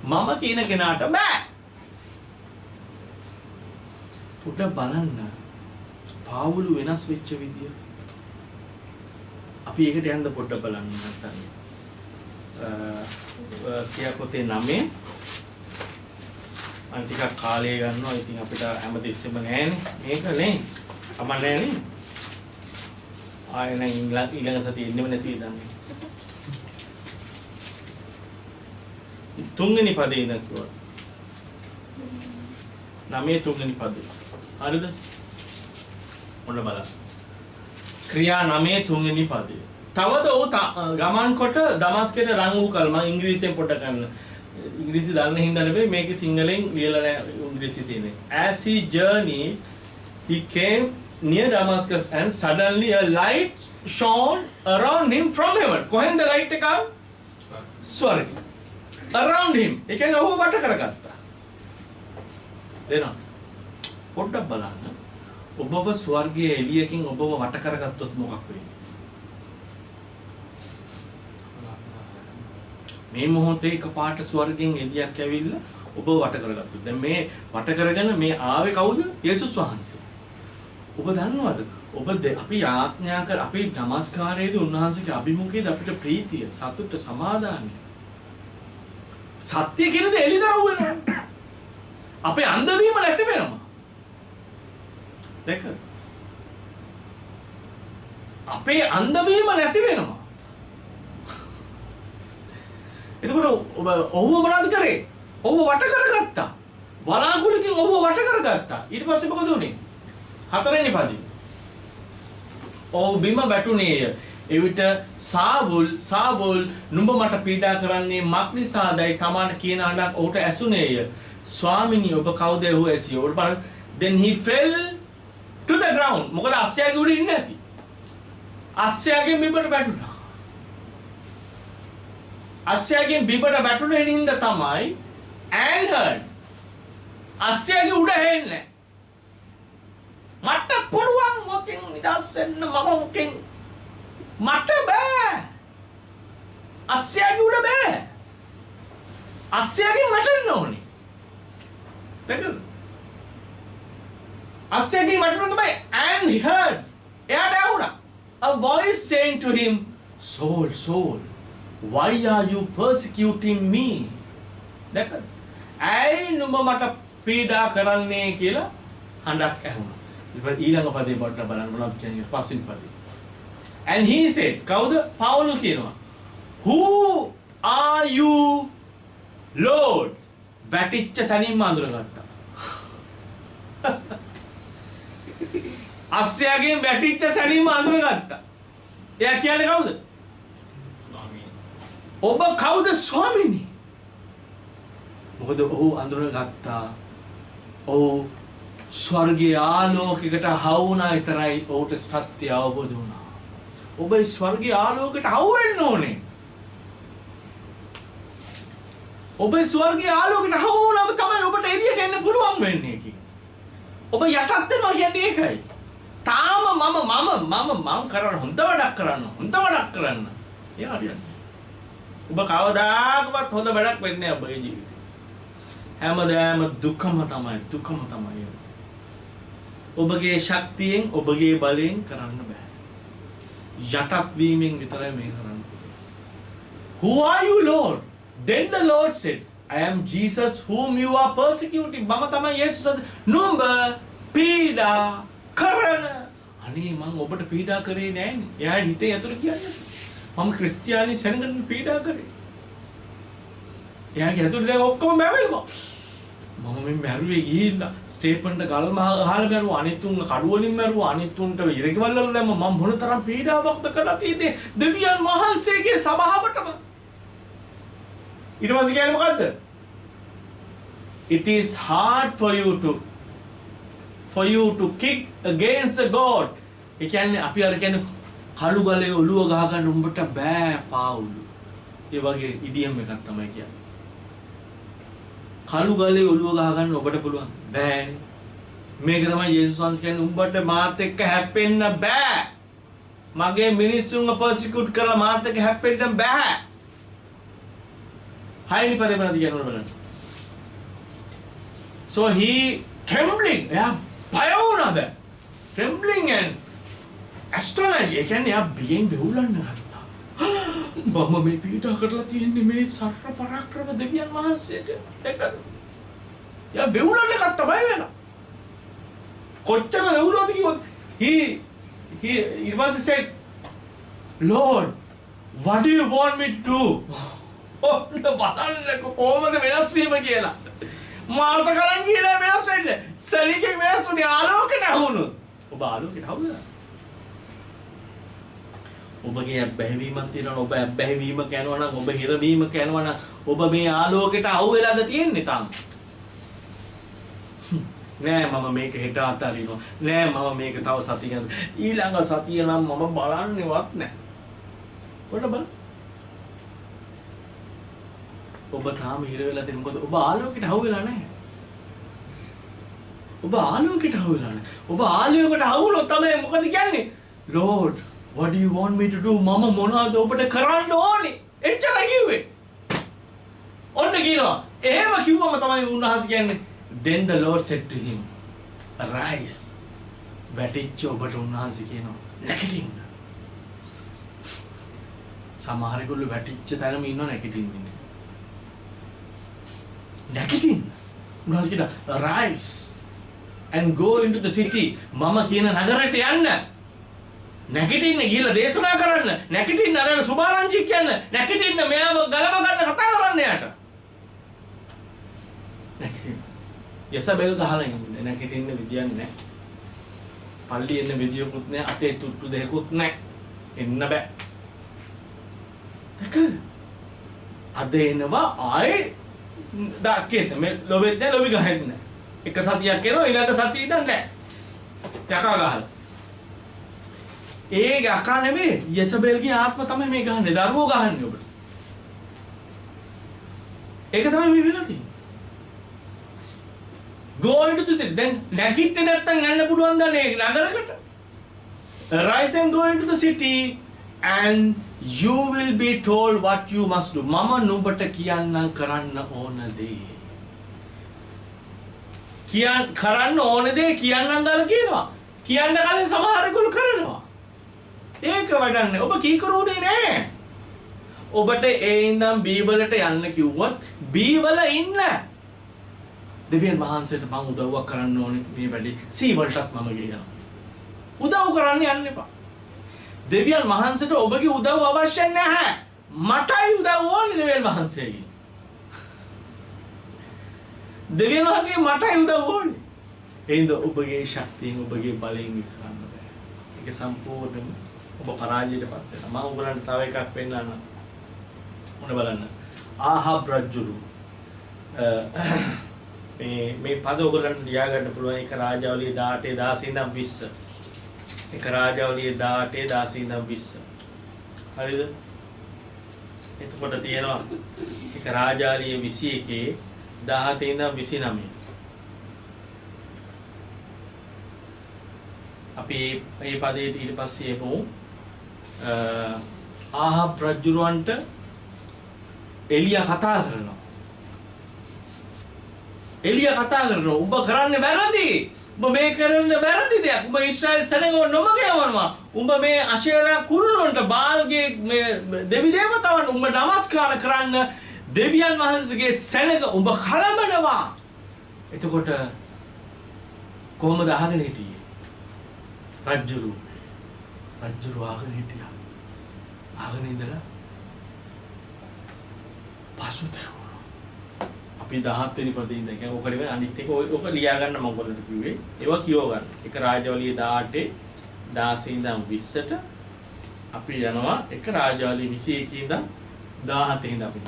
මම කියන කෙනාට බෑ. පොඩ්ඩක් බලන්න. පාවුලු වෙනස් වෙච්ච විදිය. අපි ඒකට යන්න පොඩ්ඩක් බලන්න නැත්නම් කියා පොතේ 9 අන් ටිකක් කාලය ගන්නවා. ඉතින් අපිට හැමතිස්සෙම නෑනේ මේක නේ. අම නෑනේ. ආයෙ නම් ඊළඟ සතියේ ඉන්නෙම නැති දන්නේ. තුන්වෙනි පදේ ඉඳන් කිව්වා. 9 තුන්වෙනි පදේ. හරිද? ඔන්න බලන්න. ක්‍රියා 9 තුන්වෙනි පදේ. තවද ඔහු ගමන් කොට දමස්කයට රන් වූ කල මම ඉංග්‍රීසියෙන් පොඩ්ඩක් ගන්න. ඉංග්‍රීසි දන්න හින්දා නෙවෙයි මේකේ සිංහලෙන් ලියලා නැහැ ඉංග්‍රීසි තියෙන්නේ. As he journeyed he came near Damascus and suddenly a light shone around him from heaven. කොහෙන්ද light එක? ස්වර්ගය. Around him. ඒ කියන්නේ ඔහු වට කරගත්තා. දෙනවා. පොඩ්ඩක් බලන්න. ඔබව ස්වර්ගයේ එළියකින් ඔබව වට කරගත්තොත් මොකක් වෙන්නේ? මේ මොහොතේ එකපාරට ස්වර්ගයෙන් එළියක් ඇවිල්ලා ඔබ වට කරගත්තා. දැන් මේ වට කරගෙන මේ ආවේ කවුද? යේසුස් වහන්සේ. ඔබ දන්නවද? අපි ආඥා කර අපි නමස්කාරයේදී උන්වහන්සේගේ අභිමුඛයේදී අපිට ප්‍රීතිය, සතුට, සමාදානය, සත්‍ය කියන දේ එළිදරව් වෙනවා. අපේ අන්ධවීම නැති වෙනවා. දැක. අපේ අන්ධවීම නැති වෙනවා. එතකොට ඔහුව මොනවද කරේ? ඔහුව වට කරගත්තා. වලාකුලකින් ඔහුව වට කරගත්තා. ඊට පස්සේ මොකද උනේ? 4 වෙනි පදේ. ඔහු බිම වැටුනේය. එවිට සාවුල් නුඹ මට පීඩා කරන්නේ මක් නිසාදයි තමාට කියන හඬක් ඔහුට ඇසුනේය. ස්වාමිනී ඔබ කවුද? ඔහු ඇසියෝ. ඔබ බලන්න. Then he fell to the ground. මොකද අස්සයාගේ උඩ ඉන්නේ නැති. අස්සයාගෙන් බිමට වැටුණා. අස්සයාගෙන් බිමට වැටුනේ හින්දා තමයි and heard. අස්සයාගේ උඩ හෙන්නේ. මට පුළුවන් මොකෙන් නිදහස් වෙන්න මොකෙන් මට බෑ. අස්සයාගේ උඩ බෑ. අස්සයාගෙන් වැටෙන්න ඕනේ. දැකද? අස්සයාගෙන් වැටුණා තමයි and he heard. එයාට ඇහුණා. A voice saying to him, Saul, Saul, why are you persecuting me? දැක්කද? ඇයි නුඹ මට පීඩා කරන්නේ කියලා හඬක් ඇහුණා. ඊළඟ පදේ පොඩ්ඩක් බලන්න මොනවද කියන්නේ පස්වෙනි පදේ. And he said, කවුද? පවුල් කියනවා. Who are you, Lord? වැටිච්ච සැනින්ම අඳුරගත්තා. අස්සයාගෙන් වැටිච්ච සැනින්ම අඳුරගත්තා. එයා කියන්නේ කවුද? ඔබ කවුද ස්වාමීනි? මොකද ඔහු අඳුරගත්තා. ඔහු ස්වර්ගයේ ආලෝකයකට හවු වුණා විතරයි ඔහුට සත්‍ය අවබෝධ වුණා. ඔබ ස්වර්ගයේ ආලෝකයට හවු වෙන්න ඕනේ. ඔබ ස්වර්ගයේ ආලෝකයට හවු වුණාම තමයි ඔබට එළියට එන්න පුළුවන් වෙන්නේ කි. ඔබ යටත් වෙනවා කියන්නේ ඒකයි. තාම මම කරන්න හොඳ වැඩක් කරන්න. එයා හරියන්නේ. ඔබ කවදාකවත් හොඳ වැඩක් වෙන්නේ නැහැ ඔබගේ ජීවිතේ. හැමදාම දුකම තමයි. ඔබගේ ශක්තියෙන් ඔබගේ බලයෙන් කරන්න බෑ. යටත් වීමෙන් විතරයි මේක කරන්න. Who are you, Lord? Then the Lord said, I am Jesus whom you are persecuting. මම තමයි යේසුස්. නුඹ පීඩා කරන. අනේ මම ඔබට පීඩා කරේ නෑනේ. එයාගේ හිතේ ඇතුළේ කියන්නේ. මම ක්‍රිස්තියානි සෙනඟට පීඩා කරේ. එයාගේ ඇතුළේ දැන් ඔක්කොම මැවෙනවා. මම මේ මැරුවේ ගිහිල්ලා ස්ටේපන්ට ගල් ගහලා මැරුවා. අනිත් උන් කඩු වලින් මැරුවා. අනිත් උන්ට ඉරකවල වල දැම්ම. මම මොනතරම් පීඩාවක්ද කරලා තියන්නේ දෙවියන් වහන්සේගේ සභාවටම. ඊට පස්සේ කියන්නේ මොකද්ද? It is hard for you to kick against the God. ඒ කියන්නේ අපි අර කියන්නේ කළු ගලේ ඔළුව ගහ ගන්න උඹට බෑ පාවුලු. ඒ වගේ ඉඩියම් එකක් තමයි කියන්නේ. කළු ගලේ ඔළුව ගහ ගන්න ඔබට පුළුවන් බෑනේ. මේක තමයි යේසුස් වහන්සේ කියන්නේ උඹට මාත් එක්ක හැප්පෙන්න බෑ. මගේ මිනිස්සුන්ව පර්සිකියුට් කරලා මාත් එක්ක හැප්පෙන්න බෑ. හයිනි පදේ මොනවද කියනවා බලන්න. So he trembling. එයා බය වුණාද? Trembling and astonished. ඒ කියන්නේ එයා බියෙන් වෙවුලන්න ගත්තා. මම මේ පීඩා කරලා තියෙන්නේ මේ සර්ව පරාක්‍රම දෙවියන් වහන්සේට. දැක්කද? යා වෙවුලන්න ගත්තා බය වෙලා. කොච්චර වෙවුලද කිව්වොත් he was said, Lord, what do you want me to do? ඔන්න බලන්නකො කොහොමද වෙනස් වීම කියලා. මාස ගණන් ගිහලා වෙනස් වෙන්නේ. සලිකේ වෙනස් වුණේ ආලෝකයට අහුණොත්. ඔබ ආලෝකයට අහුණා. ඔබගේ අබ්බැහිවීමක් තියෙනවා. ඔබ අබ්බැහිවීම කරනවා නම් ඔබ හිරවීම කරනවා නම් ඔබ මේ ආලෝකයට අහු වෙලාද තියෙන්නේ තාම. නෑ මම මේක හෙට අතාරිනවා. නෑ මම මේක තව සතියකට ඊළඟ සතිය නම් මම බලන්නේවත් නෑ. පොඩ බලන්න. ඔබ තාම හිර වෙලා තියෙන මොකද ඔබ ආලෝකයට අහු වෙලා නැහැ. ඔබ ආලෝකයට අහු වෙලා නැහැ. ඔබ ආලෝකයට අහු වුණොත් තමයි මොකද කියන්නේ? Lord, what do you want me to do? මම මොනවද ඔබට කරන්න ඕනේ? එච්චර කිව්වේ. ඔන්න කියනවා. එහෙම කිව්වම තමයි උන්වහන්සේ කියන්නේ then the Lord said to him, arise. වැටිච්ච ඔබට උන්වහන්සේ කියනවා නැගිටින්න. සමහරෙකුළු වැටිච්ච තරම ඉන්නව නැගිටින්නේ. නැගිටින්න. උන්වහන්සේ කියනවා rise and go into the city. මම කියන නගරයට යන්න. නැගිටින්න ගිහලා දේශනා කරන්න. නැගිටින්න අර සුභාරංචි කියන්න. නැගිටින්න මෙයාව ගලව ගන්න කතා කරන්න යාට. නැගිටින්න. යසබෙල් ගහලා ඉන්නේ. නැගිටින්න විදියක් නැහැ. පල්ලි එන්න විදියකුත් නැහැ. අතේ තුට්ටු දෙකකුත් නැහැ. එන්න බෑ. දැකද? අද එනවා ආයේ දාකෙත් මේ ලොබෙත් නැහැ ලොබි ගහෙත් නැහැ. එක සතියක් එනවා ඊළඟ සතිය ඉඳන් නැහැ. යකා ගහලා. ඒ යකා නෙමෙයි යසබෙල්ගේ ආත්ම තමයි මේ ගහන්නේ. දරුවෝ ගහන්නේ ඔබට. ඒක තමයි මේ වෙලා තියෙන්නේ. Go into the city. Then නැගිටින්න නැත්තම් යන්න පුළුවන් දන්නේ නගරකට. Rise and go into the city and you will be told what you must do. මම නුඹට කියන්නම් කරන්න ඕන දේ. කරන්න ඕන දේ කියන්නම් ගාලා කියනවා. කියන්න කලින් සමහරෙකුළු කරනවා. ඒක වඩන්නේ ඔබ කීකරුනේ නෑ. ඔබට ඒ ඉඳන් බීවලට යන්න කිව්වොත් බීවල ඉන්න. දෙවියන් වහන්සේට මම උදව්වක් කරන්න ඕනේ මේ වැඩේ. සීවලටත් මම ගියා. උදව් කරන්න යන්න එපා. දෙවියන් වහන්සේට ඔබගේ උදව් අවශ්‍ය නැහැ. මටයි උදව් ඕනේ දෙවියන් වහන්සේගෙන්. දෙවියන් වහන්සේගෙන් මටයි උදව් ඕනේ. එහෙනම් ඔබගේ ශක්තියෙන් ඔබගේ බලයෙන් කරන්න බෑ. ඒක සම්පූර්ණයෙන්ම ඔබ පරාජයටපත් වෙනවා. මම ඔයගලන්ට තව එකක් පෙන්නන්න. මොන බලන්න. ආහබ් රජුරු මේ පද ඔයගලන්ට ලියා ගන්න පුළුවන්. ඒක රාජාවලිය 18 16 ඉඳන් 20. එක රාජාවලිය 18 16 ඉඳන් 20. හරිද? එතකොට තියෙනවා එක රාජාවලිය 21 17 ඉඳන් 29. අපි මේ පදේ ඊට පස්සේ එමු ආහබ් රජුරවන්ට එලියා කතා කරනවා. එලියා කතා කරනවා ඔබ කරන්නේ වැරදි. ඔබ මේ කරන්නේ වැරදි දෙයක්. ඔබ ඊශ්‍රායල් සෙනඟව නොමග යවනවා. ඔබ මේ අශේරා කුරුණොන්ට බාල්ගේ මේ දෙවි දේවතාවන්ට ඔබ නමස්කාර කරන්න දෙවියන් වහන්සේගේ සෙනඟ ඔබ කලබනවා. එතකොට කොහොමද අහගෙන හිටියේ? රජුරු අහගෙන හිටියා. අහගෙන ඉඳලා පසුතැවුණා. අපි 17 වෙනි පදේ ඉඳන් කියන්නේ ඔක නෙවෙයි අනිත් එක ඔක ලියා ගන්න මම ඔයගොල්ලන්ට කිව්වේ. ඒවා කියව ගන්න. එක රාජවලියේ 18 16 ඉඳන් 20ට අපි යනවා එක රාජවලියේ 21 ඉඳන් 17 ඉඳන් අපි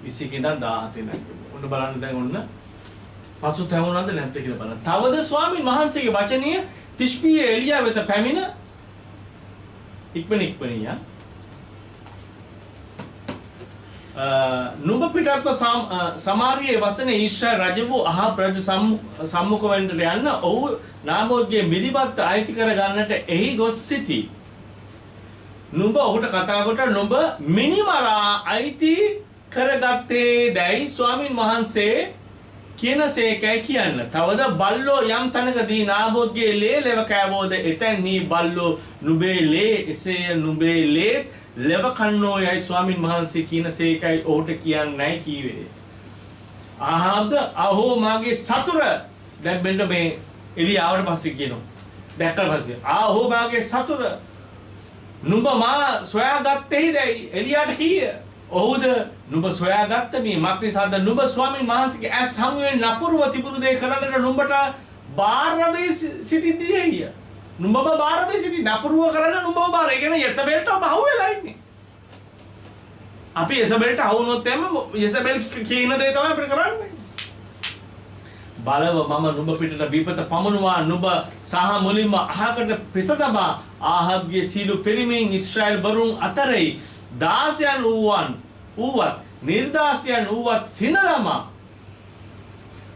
21 ඉඳන් 17 ඉඳන් ඔන්න බලන්න දැන් ඔන්න පසුතැවුණාද නැද්ද කියලා බලන්න. තවද ස්වාමීන් වහන්සේගේ වචනීය තිෂ්බියේ එලියා වෙත පැමිණ ඉක්මනියා නුඹ පිටත්ව සමාරියේ වසනේ ඊශ්‍රායල් රජ වූ අහබ් රජු සම්මුඛ වෙන්නට යන්න ඔහු නාබෝත්ගේ මිදිපත් අයිති කර ගන්නට එහි ගොස් සිටි. නුඹ ඔහුට කතා කොට නුඹ මිනිමරා අයිති කරගත්තේ දැයි ස්වාමින් වහන්සේ කියනසේකයි කියන්න. තවද බල්ලෝ යම් තැනකදී නාබෝත්ගේ ලේ ලෙව කෑවෝද එතැන්හි බල්ලෝ නුඹේ ලේ එසේ නුඹේ ලේ ලෙව කන්නෝ යයි ස්වාමින් වහන්සේ කියනසේකයි ඔහුට කියන්නයි කීවේ. ආහාබ්ද අහෝ මාගේ සතුර දැන් මෙන්න මේ එලියාවට පස්සේ කියනවා. දැක්කට පස්සේ ආහෝ මාගේ සතුර නුඹ මා සොයාගත්තේයි දැයි එලියාට කීය. ඔහුද නුඹ සොයාගත්ත මේ මක්නිසාද නුඹ ස්වාමීන් වහන්සේගේ ඇස් හමුවෙන් නපුරව තිබුණු දේ කරන්නට නුඹට බාර වේ සිටින්නේය. නුඹව බාර වේ සිටි නපුරව කරන්න නුඹව බාර. ඒ කියන්නේ යසබෙල්ට ඔබ අහු වෙලා ඉන්නේ. අපි යසබෙල්ට අහු වුණොත් එම යසබෙල් කියන දේ තමයි අපිට කරන්නේ. බලව මම නුඹ පිටට විපත පමුණුවා නුඹ සහ මුලින්ම අහකට පිස තබා ආහබ්ගේ සීලු පෙරිමෙන් ඊශ්‍රායල් වරුන් අතරේ දාසයන් වූවත් නිර්දාසයන් වූවත් සිනදමා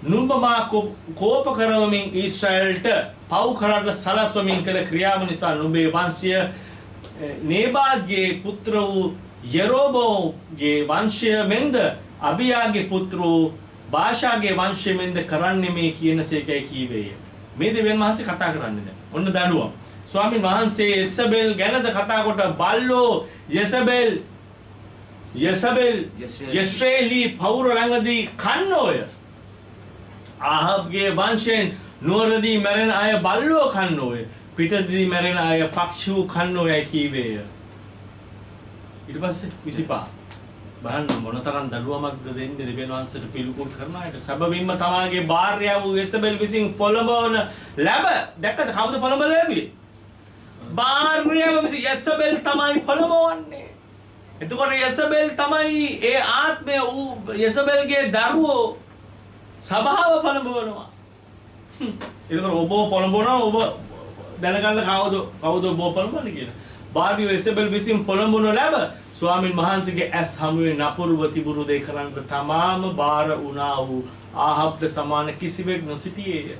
නුඹ මා කෝප කරවමින් ඊශ්‍රායල්ට පව් කරන්න සලස්වමින් කළ ක්‍රියාව නිසා නුඹේ වංශය නේබාත්ගේ පුත්‍ර වූ යෙරෝබෝගේ වංශය මෙන්ද අබියාගේ පුත්‍ර වූ බාෂාගේ වංශය මෙන්ද කරන්නේ මේ කියනසේකයි කීවේය. මේ දෙවියන් වහන්සේ කතා කරන්නේ නැහැ. ඔන්න දඬුවම්. ස්වාමීන් වහන්සේ යසබෙල් ගැනද කතා කොට බල්ලෝ යසබෙල් යස්රේලි පවුර ළඟදී කන්නෝය. ආහබ්ගේ වංශයෙන් නුවරදී මැරෙන අය බල්ලෝ කන්නෝය. පිටදී මැරෙන අය පක්ෂූ කන්නෝයයි කීවේය. ඊට පස්සේ 25 බලන්න මොනතරම් දඬුවමක්ද දෙන්නේ දෙවියන් වහන්සේට පිළිකුල් කරන අයට. සබබින්ම තමාගේ භාර්යාව වූ යසබෙල් විසින් පොළඹවන ලැබ දැක්කද කවුද පොළඹ ලැබුවේ? භාර්යාව විසින් යසබෙල් තමයි පොළඹවන්නේ. එතකොට යසබෙල් තමයි ඒ ආත්මය වූ යසබෙල්ගේ දරුවෝ සභාව පොළඹවනවා. එතකොට ඔබ පොළඹවනවා ඔබ දැනගන්න කවුද ඔබ පොළඹවන්නේ කියලා. භාර්යාව යසබෙල් විසින් පොළඹවන ලැබ ස්වාමීන් වහන්සේගේ ඇස් හමුවේ නපුරුව තිබුණු දේ කරන්න තමාම බාර වුණා වූ ආහබ්ට සමාන කිසිවෙක් නොසිටියේය.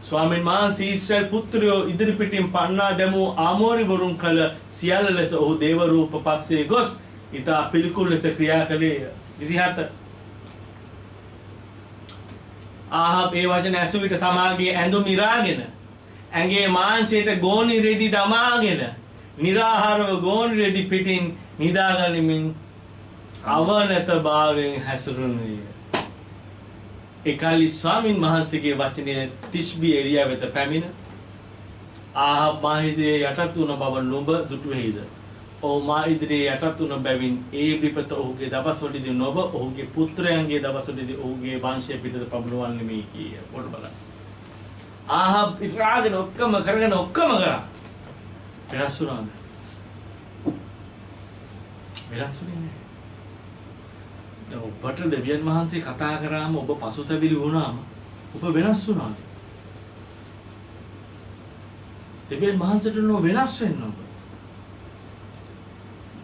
ස්වාමීන් වහන්සේ ඊශ්‍රායල් පුත්‍රයෝ ඉදිරිපිටින් පන්නා දැමූ ආමෝරි වරුන් කළ සියල්ල ලෙස ඔහු දේව රූප පස්සේ ගොස් ඊට පිළිකුල් ලෙස ක්‍රියා කළේය. 27 ආහබ් ඒ වචන ඇසු විට තමාගේ ඇඳුම් ඉරාගෙන ඇඟේ මාංශයට ගෝනි රෙදි දමාගෙන निराहारව ගෝනි රෙදි පිටින් නිදාගනිමින් අවනත භාවයෙන් හැසිරුණේය. එකල්ලි ස්වාමීන් වහන්සේගේ වචනය තිෂ්බි එලියා වෙත පැමිණ ආහබ් මා ඉදිරියේ යටත් වුණ බව නුඹ දුටුවේද? ඔහු මා ඉදිරියේ යටත් වුණ බැවින් ඒ විපත ඔහුගේ දවස්වලදී නොබ ඔහුගේ පුත්‍රයන්ගේ දවස්වලදී ඔහුගේ වංශය පිටත පමුණවන්නේ මේ කීය. පොඩ බලන්න. ආහබ් ඉෆ්රාගෙන ඔක්කොම කරගෙන ඔක්කොම කරා. වෙනස් වුණාද? වෙනස් වුණේ නැහැ. ඔබට දෙවියන් වහන්සේ කතා කරාම ඔබ පසුතැවිලි වුණාම ඔබ වෙනස් වුණාද? දෙවියන් වහන්සේට නෝ වෙනස් වෙන්න ඔබ.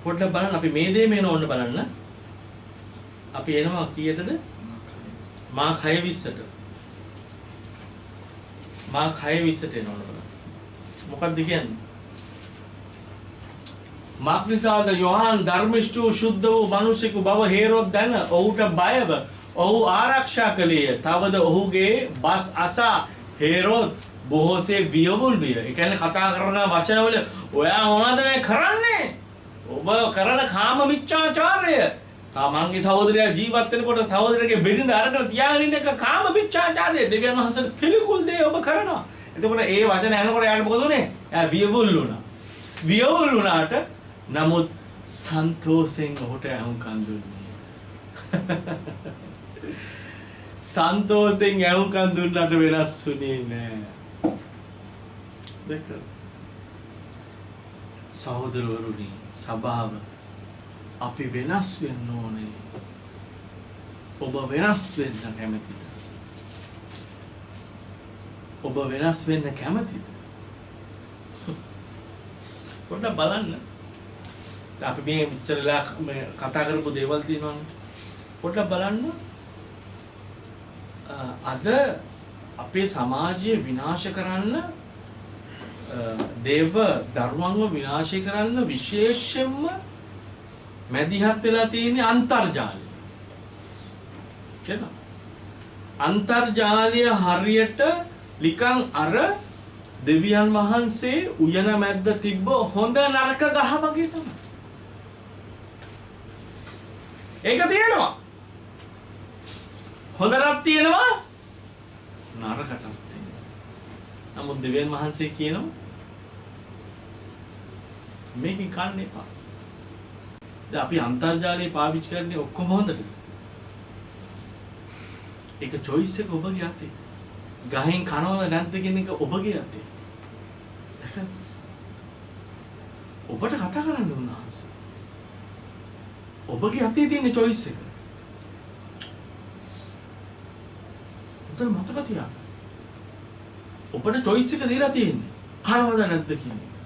පොඩ්ඩක් බලන්න අපි මේ දේ මේන ඕන්න බලන්න. අපි එනවා කීයටද? මාක් 6:20ට. මා 6:20ට එනවලු බලන්න. මොකක්ද කියන්නේ? මාක්නිසාද යොහාන් ධර්මිෂ්ඨ වූ ශුද්ධ වූ මිනිසෙකු බව හේරොද් දැන ඔහුට බයව ඔහු ආරක්ෂා කළේය. තවද ඔහුගේ බස් අසා හේරොද් බොහෝසේ වියවුල් විය. ඒ කියන්නේ කතා කරන වචනවල ඔයා මොනවද මේ කරන්නේ? ඔබ කරන කාම මිච්ඡාචාරය. තමන්ගේ සහෝදරයා ජීවත් වෙනකොට සහෝදරගේ බෙරිඳ අරගෙන තියාගෙන ඉන්න එක කාම මිච්ඡාචාරය. දෙවියන් වහන්සේ පිළිකුල් දේ ඔබ කරනවා. එතකොට ඒ වචන ඇහෙනකොට යාට මොකද උනේ? එයා වියවුල් වුණා. වියවුල් වුණාට නමුත් සන්තෝෂෙන් ඔහුට ඇහුම්කන් දුන්නේ. සන්තෝෂෙන් ඇහුම්කන් දුන්නට වෙනස් වුණේ නෑ. දෙක සහෝදරවරුනි සභාව අපි වෙනස් වෙන්න ඕනේ. ඔබ වෙනස් වෙන්න කැමතිද? ඔබ වෙනස් වෙන්න කැමතිද? පොඩ්ඩක් බලන්න. අපි මේ මෙච්චරලා කතා කරපු දේවල් තියෙනවනේ. පොඩ්ඩක් බලන්න. අද අපේ සමාජය විනාශ කරන්න දේව ධර්මංග විනාශ කරන්න විශේෂයෙන්ම මැදිහත් වෙලා තියෙන අන්තර්ජාලය. කියනවා. අන්තර්ජාලය හරියට නිකන් අර දෙවියන් වහන්සේ උයන මැද්ද තිබ්බ හොඳ නරක ගහ වගේ තමයි. ඒක තියෙනවා. හොඳටත් තියෙනවා නරකටත් තියෙනවා. නමුත් දෙවියන් වහන්සේ කියනවා මේකෙන් කන්න එපා. දැන් අපි අන්තර්ජාලය පාවිච්චි කරන්නේ ඔක්කොම හොඳට. ඒක choice එක ඔබගේ අතේ. ගහෙන් කනවද නැද්ද කියන එක ඔබගේ අතේ. දැන් ඔබට කතා කරන්න උන්වහන්සේ. ඔබගේ අතේ තියෙන choice එක. උතන මතක තියාගන්න. ඔබට choice එක දීලා තියෙන්නේ. කනවද නැද්ද කියන එක.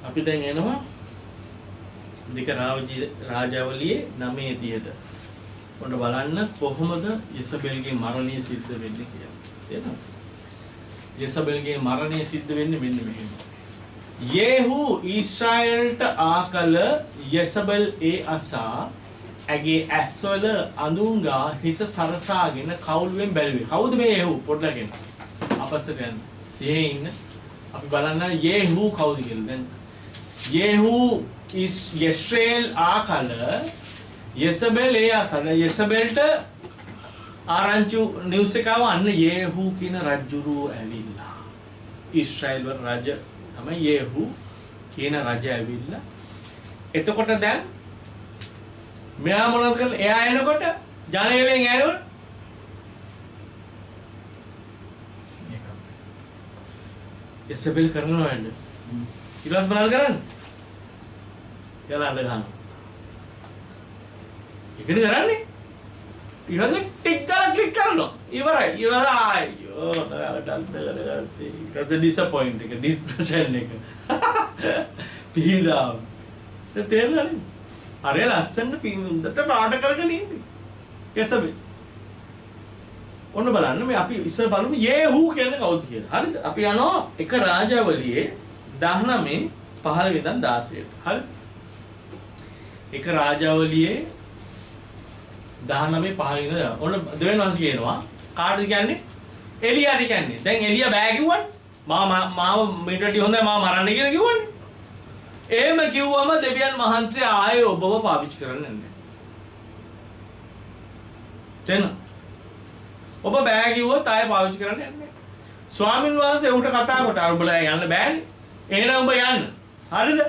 අපි දැන් එනවා දෙක රාජාවලියේ 9:30ට. ඔන්න බලන්න කොහොමද යෙසබෙල්ගේ මරණය සිද්ධ වෙන්නේ කියලා. තේරෙනවද? යෙසබෙල්ගේ මරණය සිද්ධ වෙන්නේ මෙන්න මෙහෙම. යේහු ඊශ්‍රායල්ට ආකල යෙසබෙල් ඒ අසා ඇගේ ඇස්වල අඳුන්ගා හිස සරසාගෙන කවුළුවෙන් බැලුවේ. කවුද මේ යේහු? පොඩ්ඩක් එන්න. අපස්සට යන්න. එහෙ ඉන්න. අපි බලන්න යේහු කවුද කියලා. දැන් යේහු ඊශ්‍රායල් ආකල යෙසබෙල් ඒ අසන යෙසබෙල්ට ආරංචි නිවුස් එක ආව අන්න යේහු කියන රජුරු ඇවිල්ලා. ඊශ්‍රායල් වල රජ තමයි යේහු කියන රජ ඇවිල්ලා. එතකොට දැන් මෙයා මොනවද කරන්නේ? එයා එනකොට ජනේලෙන් ඇනොත් යෙසබෙල් කරනවා නේද? ඊට පස්සේ මොනවද කරන්නේ? කියලා අඬ ගන්නවා. ඒකනේ කරන්නේ. ඊළඟ ටික් ගාලා ක්ලික් කරනවා. ඉවරයි. ඊළඟ අයියෝ නෑට අන්තකරගත්තේ. ඊට ඩිසපොයින්ට් එක, ડિප්‍රෙෂන් එක. පීඩාව. තේරෙනවද? අර ලස්සන පින්දුන්ට පාඩ කරගෙන ඉන්නේ. කෙසබේ. ඔන්න බලන්න මේ අපි ඉස්සර බලමු යේහු කියන්නේ කවුද කියලා. හරිද? අපි යනවා එක රාජාවලියේ 19 15 ඉඳන් 16ට. හරිද? එක රාජාවලියේ 19 15 ඉඳලා ඔන්න දෙවෙනි වංශ කියනවා කාටද කියන්නේ? එලියාට කියන්නේ. දැන් එලියා බෑ කිව්වනේ. මාව මෙටටි හොඳයි මාව මරන්න කියලා කිව්වනේ. එහෙම කිව්වම දෙවියන් වහන්සේ ආයේ ඔබව පාවිච්චි කරන්නේ නැහැ. තේන ඔබ බෑ කිව්වොත් ආයේ පාවිච්චි කරන්නේ නැහැ. ස්වාමින් වහන්සේ උන්ට කතා කොට උඹලා යන්න බෑනේ. එහෙනම් උඹ යන්න. හරිද?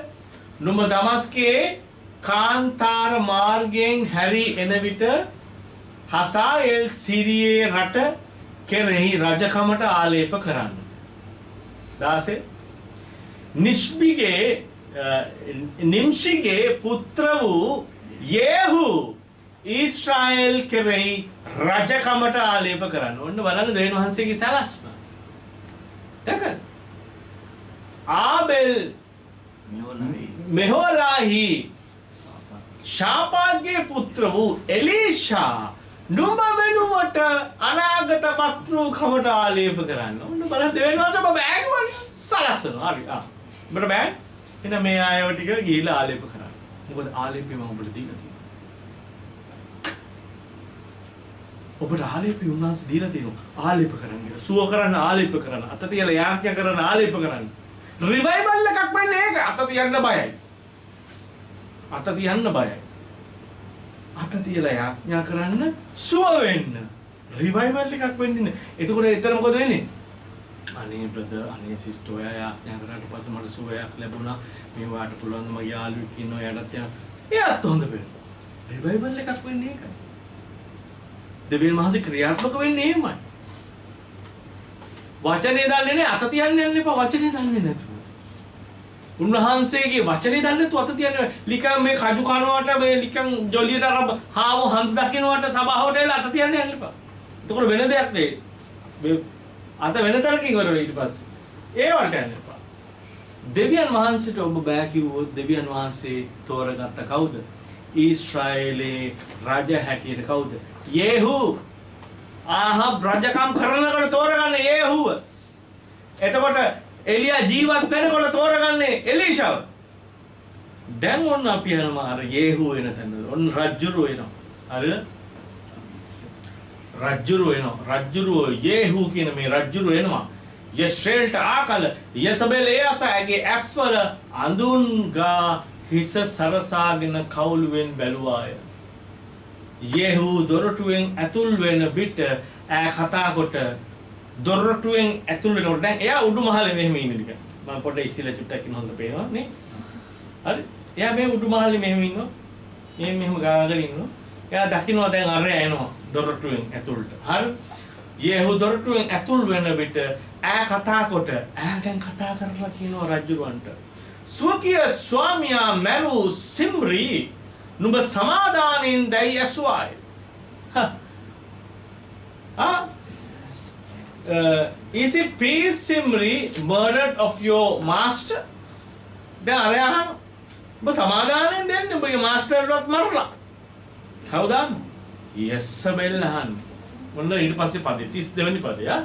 නුඹ දමස්කේ කාන්තාර මාර්ගයෙන් හැරි එන විට හසායෙල් සිරියේ රට කෙරෙහි රජකමට ආලේප කරන්න. 16 නිම්ෂිගේ පුත්‍ර වූ යේහු ඊශ්‍රායල් කෙරෙහි රජකමට ආලේප කරන්න. ඔන්න බලන්න දෙවියන් වහන්සේගේ සලස්ම. දැක්කද? ආබෙල් මෙහොලාහි ශාපාත්ගේ පුත්‍ර වූ එලීෂා නුඹ වෙනුවට අනාගත අනාගත පත්‍රු කමට ආලේප කරන්න. ඔන්න බලන්න දෙවෙනි මාසේ ඔබ බෑග් වල සලස්සනවා. හරි. ඔබට බෑග්. එහෙනම් මේ ආයව ටික ගිහිල්ලා ආලේප කරන්න. මොකද ආලේපේ මම ඔබට දීලා තියෙනවා. ඔබට ආලේපේ උන්වහන්සේ දීලා තියෙනවා. ආලේප කරන්න. සුව කරන්න ආලේප කරන්න. අත තියලා යාඥා කරන්න ආලේප කරන්න. රිවයිවල් එකක් වෙන්නේ ඒක. අත තියන්න බයයි. අත තියන්න බයයි. අත තියලා යාඥා කරන්න සුව වෙන්න. රිවයිවල් එකක් වෙන්නේ. එතකොට එතන මොකද වෙන්නේ? අනේ බ්‍රදර් අනේ සිස්ටර් ඔයා යාඥා කරාට පස්සේ මට සුවයක් ලැබුණා. මේ වාට පුළුවන් ද මගේ යාළුවෙක් ඉන්නවා එයාටත් යන්න. එයාත් හොඳ වෙනවා. රිවයිවල් එකක් වෙන්නේ ඒකයි. දෙවියන් වහන්සේ ක්‍රියාත්මක වෙන්නේ එහෙමයි. වචනේ දන්නේ නැහැ අත තියන්න යන්න එපා වචනේ දන්නේ නැතුව. උන්වහන්සේගේ වචනේ දන්නේ නැතුව අත තියන්න ලිකම් මේ කජු කනවට මේ ලිකම් ජොලියට අර හාව හන්ද දකින්නවට සභාවට එලා අත තියන්න යන්න එපා. එතකොට වෙන දෙයක් නෙවෙයි. මේ අත වෙන තරකින් වර ඊට පස්සේ. ඒ වලට යන්න එපා. දෙවියන් වහන්සේට ඔබ බෑ කිව්වොත් දෙවියන් වහන්සේ තෝරගත්ත කවුද? ඊශ්‍රායලේ රජ හැටියට කවුද? යේහු. ආහබ් රජකම් කරනකොට තෝරගන්නේ යේහුව. එතකොට එලියා ජීවත් වෙනකොට තෝරගන්නේ එලීෂාව. දැන් ඔන්න අපි යනවා අර යේහු වෙන තැන. ඔන්න රජ්ජුරු වෙනවා. හරිද? රජ්ජුරු වෙනවා. රජ්ජුරු යේහු කියන මේ රජ්ජුරු වෙනවා. යෙස්රේල්ට ආකල යසබෙල් එයාසගේ ඇස්වල අඳුන් ගා හිස සරසාගෙන කවුළුවෙන් බැලුවාය. යේහු දොරටුවෙන් ඇතුල් වෙන විට ඈ කතා කොට දොරටුවෙන් ඇතුල් වෙනකොට දැන් එයා උඩු මහලේ මෙහෙම ඉන්නේ ටික. මම පොඩ්ඩක් ඉස්සෙල්ලා චුට්ටක් ඉන්න හොඳ පේනවා නේ. හරි. එයා මේ උඩු මහලේ මෙහෙම ඉන්නවා. මෙහෙම ගාගෙන ඉන්නවා. එයා දකින්නවා දැන් අරයා එනවා දොරටුවෙන් ඇතුළට. හරි. යේහු දොරටුවෙන් ඇතුල් වෙන විට ඈ කතා කොට ඈ දැන් කතා කරලා කියනවා රජුරවන්ට. ස්වකීය ස්වාමියා මරු සිම්රි නුඹ සමාදානෙන් දැයි ඇසුවාය. Is it peace, Simri, murdered of your master? දැන් අරයා අහනවා. ඔබ සමාදානෙන් දෙන්නේ ඔබගේ මාස්ටර්වත් මරලා. කවුද අහන්නේ? යසබෙල් අහන්නේ. මොන්න ඊට පස්සේ පදේ 32 වෙනි පදේ ආ.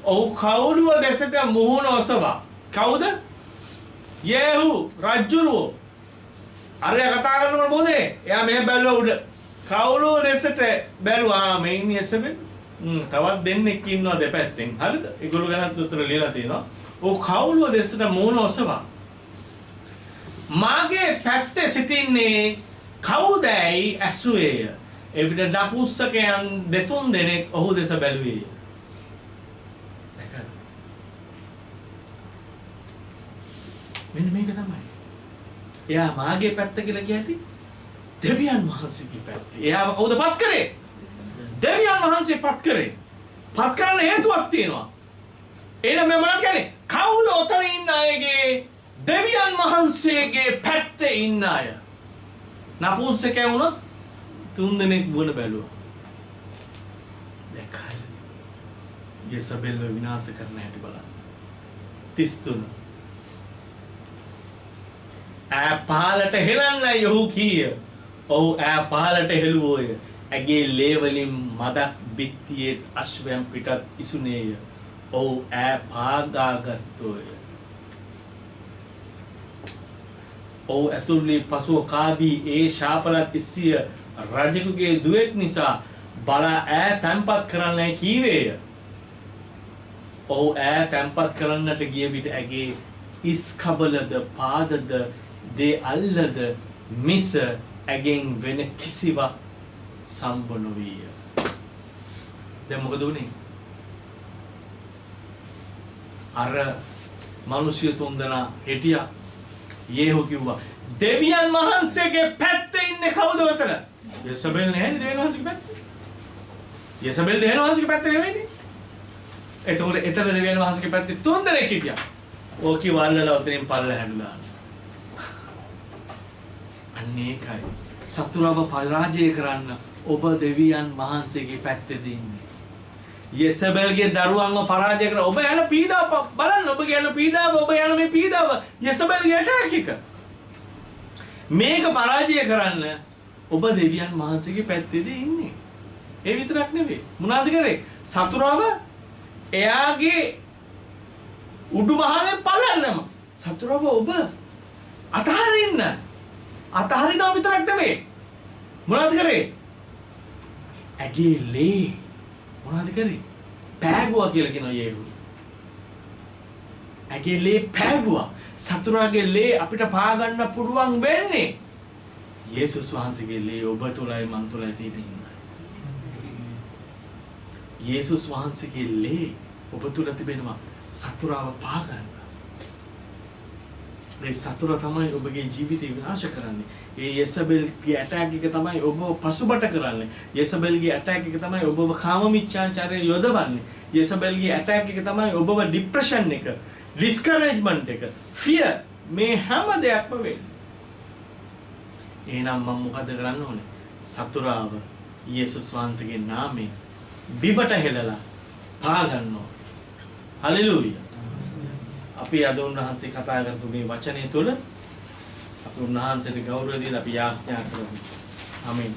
ඔව් කවුළුව දෙසට මුහුණ ඔසවා. කවුද? යේහු රජුරෝ. අරයා කතා කරනකොට මොකද? එයා මෙහෙම බැලුවා උඩ. කවුළුව දෙසට බැලුවා මේ ඉන්නේ යසබෙල්. තවත් දෙන්නෙක් ඉන්නවා දෙපැත්තෙන්. හරිද? ඒගොල්ලෝ ගැනත් උත්තර ලියලා තියෙනවා. ඔව් කවුළුව දෙසට මුහුණ ඔසවා. මාගේ පැත්තේ සිටින්නේ කවුදයි ඇසුවේය. එවිට නපුස්සකයන් දෙතුන් දෙනෙක් ඔහු දෙස බැලුවේය. දැකලා. මෙන්න මේක තමයි. එයා මාගේ පැත්ත කියලා කියන්නේ දෙවියන් වහන්සේගේ පැත්ත. එයාව කවුද පත් කරේ? දෙවියන් වහන්සේ පත් කරේ. පත් කරන්න හේතුවක් තියෙනවා. එහෙනම් මම මොනවද කියන්නේ? කවුද ඔතන ඉන්න අයගේ දෙවියන් වහන්සේගේ පැත්තේ ඉන්න අය. නපුස්සකයන් වුණොත් තුන් දෙනෙක් වුණ බැලුවා. දැක්කද? යසබෙල්ව විනාශ කරන්න හැටි බලන්න. 33. ඈ පහලට හෙලන්නයි ඔහු කීය. ඔහු ඈ පහලට හෙළුවෝය. ඇගේ ලේ වලින් මදක් බිත්තියේ අශ්වයන් පිටත් ඉසුනේය. ඔහු ඈ පාගාගත්තෝය. ඔහු ඇතුළේ පසුව කාබී ඒ ශාපලත් ස්ත්‍රිය රජකුගේ දුවෙක් නිසා බලා ඈ තැන්පත් කරන්නයි කීවේය. ඔහු ඈ තැන්පත් කරන්නට ගිය විට ඇගේ ඉස්කබලද පාදද දේ අල්ලද මිස ඇගෙන් වෙන කිසිවක් සම්බ නොවිය. දැන් මොකද උනේ? අර මිනිස්සු තුන්දෙනා හිටියා. යේහු කිව්වා දෙවියන් වහන්සේගේ පැත්තේ ඉන්නේ කවුද උතන? යසබෙල් නෑනේ දෙවියන් වහන්සේගේ පැත්තේ. යසබෙල් දෙවියන් වහන්සේගේ පැත්තේ නෙවෙයිනේ. එතකොට එතන දෙවියන් වහන්සේගේ පැත්තේ තුන් දෙනෙක් හිටියා. ඕකි වල්ලලා උතනින් පල්ල හැදුනා. අන්න ඒකයි. සතුරව පරාජය කරන්න ඔබ දෙවියන් වහන්සේගේ පැත්තේදී ඉන්නේ. යසබෙල්ගේ දරුවන්ව පරාජය කර ඔබ යන පීඩාව බලන්න ඔබ යන පීඩාව ඔබ යන මේ පීඩාව යසබෙල්ගේ ඇටැක් එක. මේක පරාජය කරන්න ඔබ දෙවියන් වහන්සේගේ පැත්තේදී ඉන්නේ. ඒ විතරක් නෙවෙයි. මොනවද කරේ? සතුරාව එයාගේ උඩු මහලෙන් පලන්නම. සතුරාව ඔබ අතහරින්න. අතහරිනවා විතරක් නෙවෙයි. මොනවද කරේ? ඇගේ ලේ මොනවද කරේ? පෑගුවා කියලා කියනවා යේසුස්. ඇගේ ලේ පෑගුවා. සතුරාගේ ලේ අපිට පා ගන්න පුළුවන් වෙන්නේ යේසුස් වහන්සේගේ ලේ ඔබ තුලයි මන් තුලයි තියෙන හින්දා. යේසුස් වහන්සේගේ ලේ ඔබ තුල තිබෙනවා සතුරාව පා ගන්න. මේ සතුරා තමයි ඔබගේ ජීවිතය විනාශ කරන්නේ. ඒ යෙසබෙල්ගේ ඇටැක් එක තමයි ඔබව පසුබට කරන්නේ. යෙසබෙල්ගේ ඇටැක් එක තමයි ඔබව කාම මිච්ඡාචාරය යොදවන්නේ. යෙසබෙල්ගේ ඇටැක් එක තමයි ඔබව ડિප්‍රෙෂන් එක, ඩිස්කරේජ්මන්ට් එක, ෆියර් මේ හැම දෙයක්ම වෙන්නේ. එහෙනම් මම මොකද කරන්න ඕනේ? සතුරාව යේසුස් වහන්සේගේ නාමයෙන් බිමට හෙලලා පා ගන්නවා. හලෙලූයා. අපි අද උන්වහන්සේ කතා කරපු මේ වචනය තුළ අපි උන්වහන්සේට ගෞරව දීලා අපි යාඥා කරමු. ආමේන්.